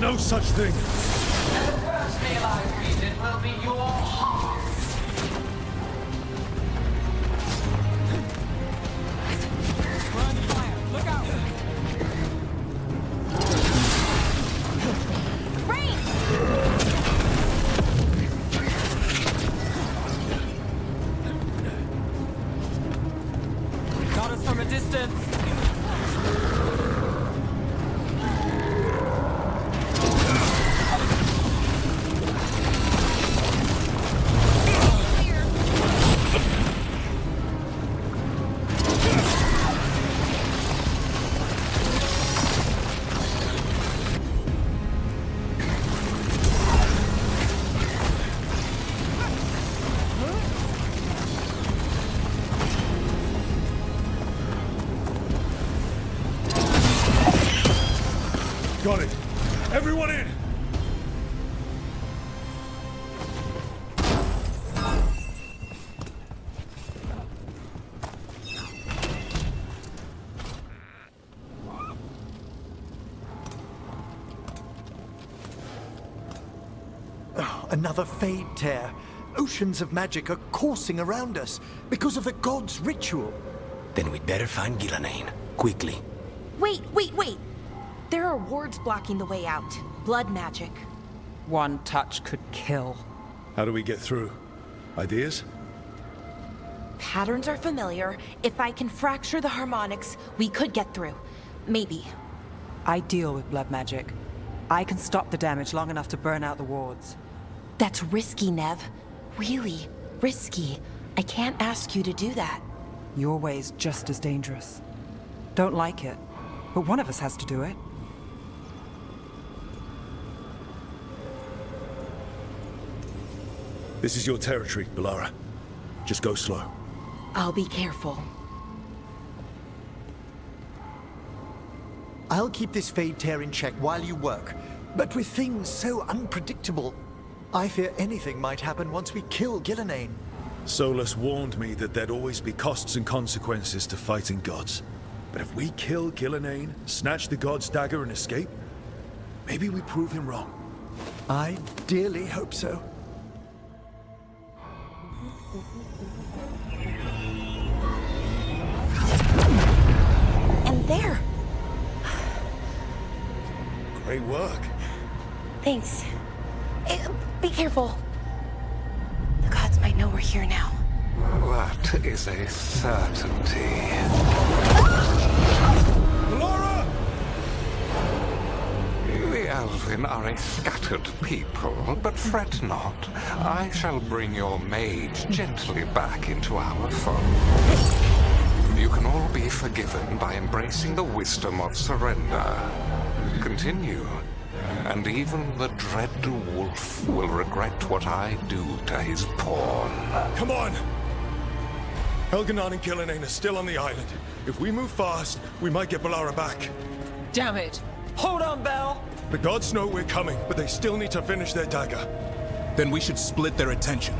No such thing. And the first meal I feed it will be your heart. Look out! Got us from a distance. Got it. Everyone in! Oh, another Fade Tear. Oceans of magic are coursing around us because of the god's ritual. Then we'd better find Ghilanane. Quickly. Wait. There are wards blocking the way out. Blood magic. One touch could kill. How do we get through? Ideas? Patterns are familiar. If I can fracture the harmonics, we could get through. Maybe. I deal with blood magic. I can stop the damage long enough to burn out the wards. That's risky, Nev. Really risky. I can't ask you to do that. Your way's just as dangerous. Don't like it, but one of us has to do it. This is your territory, Balara. Just go slow. I'll be careful. I'll keep this Fade Tear in check while you work. But with things so unpredictable, I fear anything might happen once we kill Gillenane. Solus warned me that there'd always be costs and consequences to fighting gods. But if we kill Gillenane, snatch the god's dagger and escape, maybe we prove him wrong. I dearly hope so. And there. Great work. Thanks. Be careful. The gods might know we're here now. That is a certainty. Laura! The Elven are a scattered people, but fret not. I shall bring your mage gently back into our fold. You can all be forgiven by embracing the wisdom of surrender. Continue, and even the dread wolf will regret what I do to his pawn. Come on! Elganon and Gillenane are still on the island. If we move fast, we might get Balara back. Damn it! Hold on, Belle! The gods know we're coming, but they still need to finish their dagger. Then we should split their attention.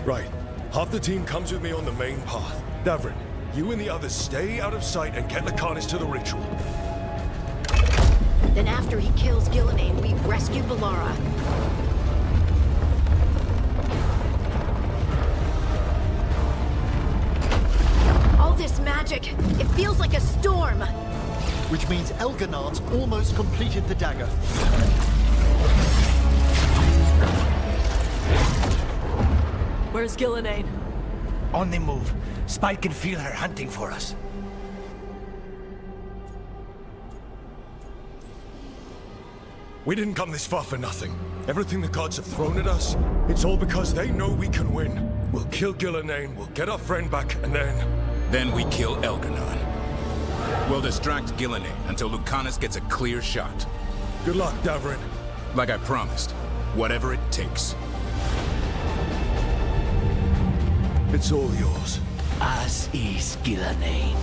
Right. Half the team comes with me on the main path. Davrin, you and the others stay out of sight and get Lakanis to the ritual. Then after he kills Gillenane, we rescue Balara. All this magic, it feels like a storm. Which means Elganon's almost completed the dagger. Where's Gillenane? On the move. Spike can feel her hunting for us. We didn't come this far for nothing. Everything the gods have thrown at us, it's all because they know we can win. We'll kill Gillenane, we'll get our friend back, and then... Then we kill Elganon. We'll distract Gillenane until Lucanus gets a clear shot. Good luck, Davrin. Like I promised, whatever it takes. It's all yours. As is Gillenane.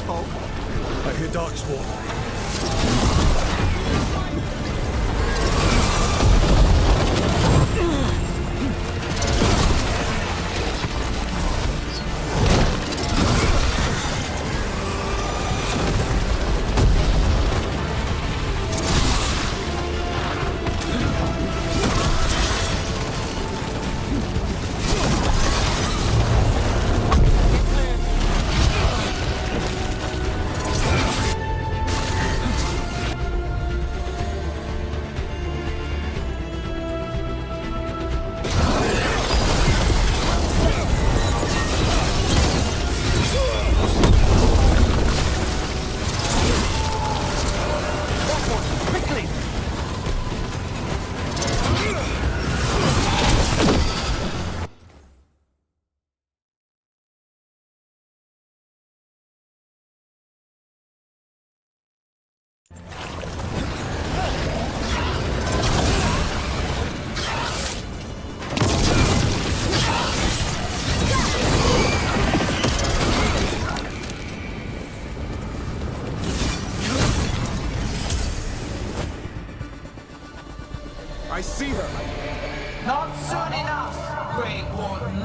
I hear Darkspawn. Great Warden.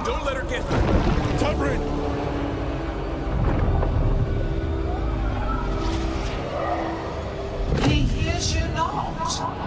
Don't let her get her. Tug her in. He hears you not.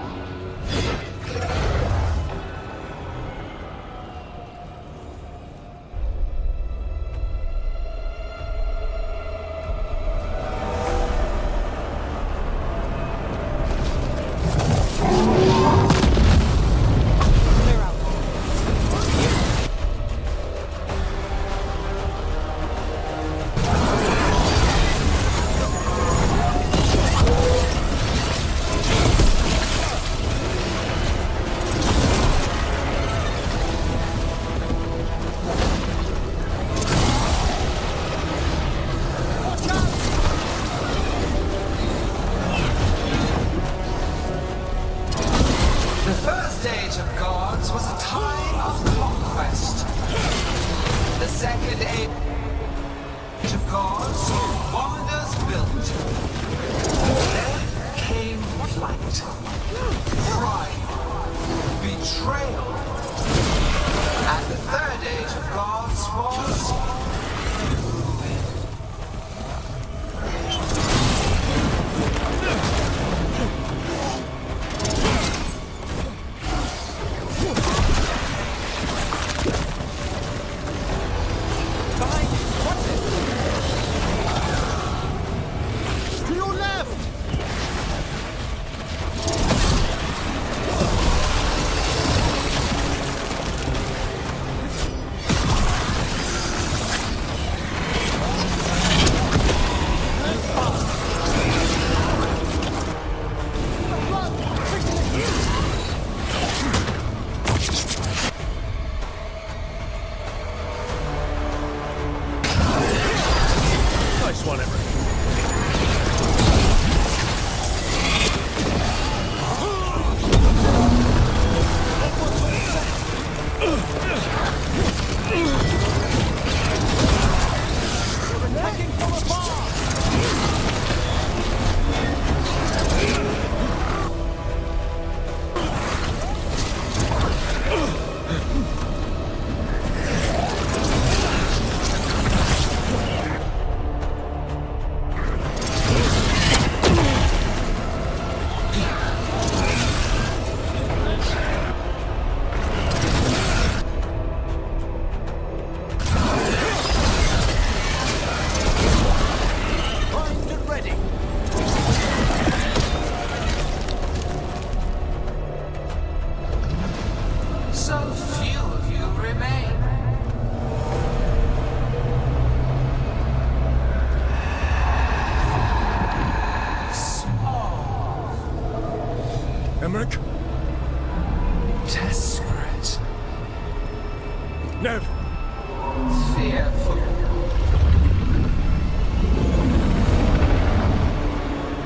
Desperate. Nev! Fearful.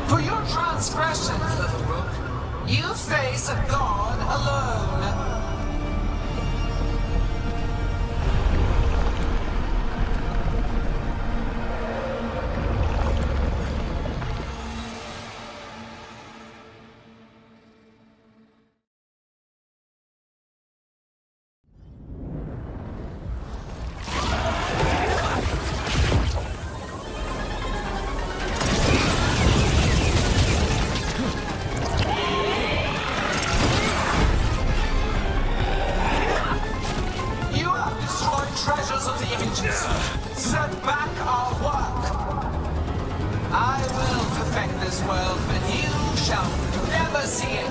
For your transgressions, little rook, you face a god alone. Treasures of the ancients. Set back our work. I will perfect this world, but you shall never see it.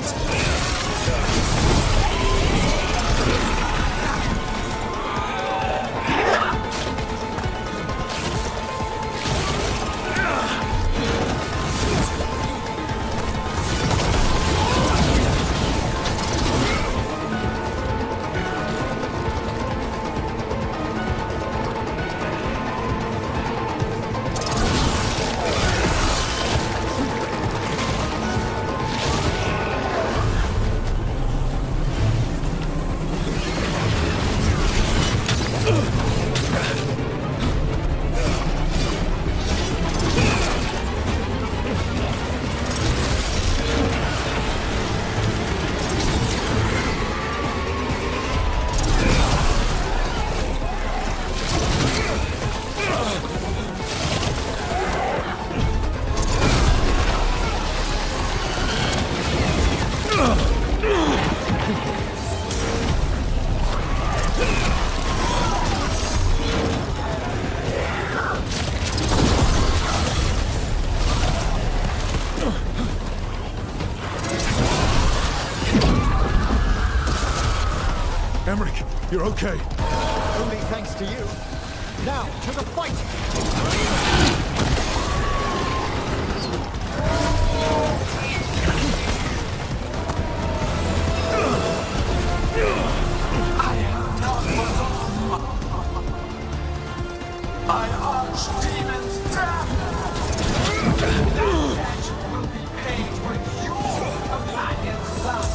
You're okay. Only thanks to you. Now, to the fight! I archdemons death! That debt will be paid with your companion's blood!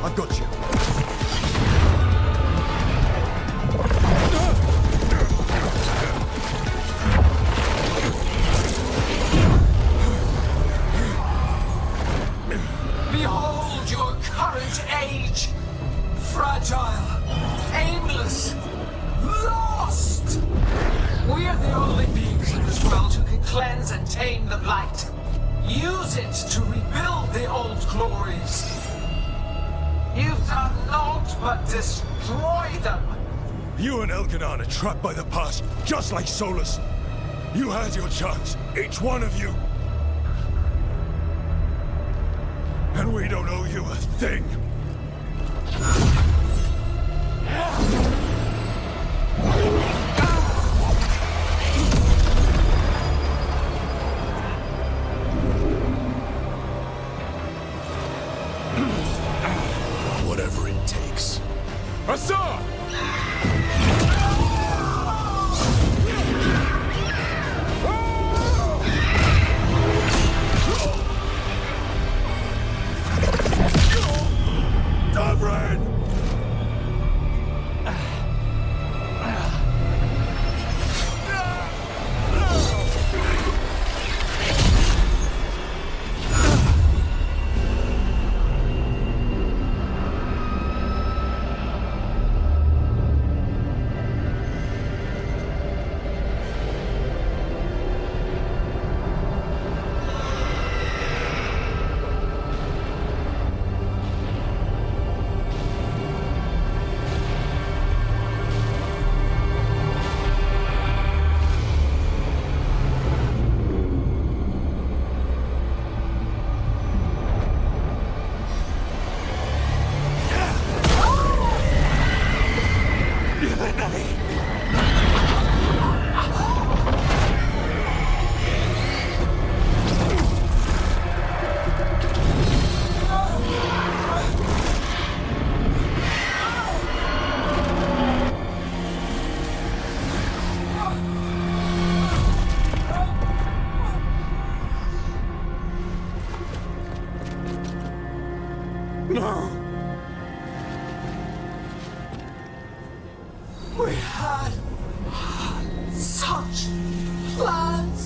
I've got you. Behold your current age! Fragile, aimless, lost! We are the only beings in this world who can cleanse and tame the blight. Use it to rebuild the old glories. You've done naught but destroy them. You and Elkanan are trapped by the past, just like Solus. You had your chance, each one of you. And we don't owe you a thing. works! Assad! Davrin! No! We had such plans!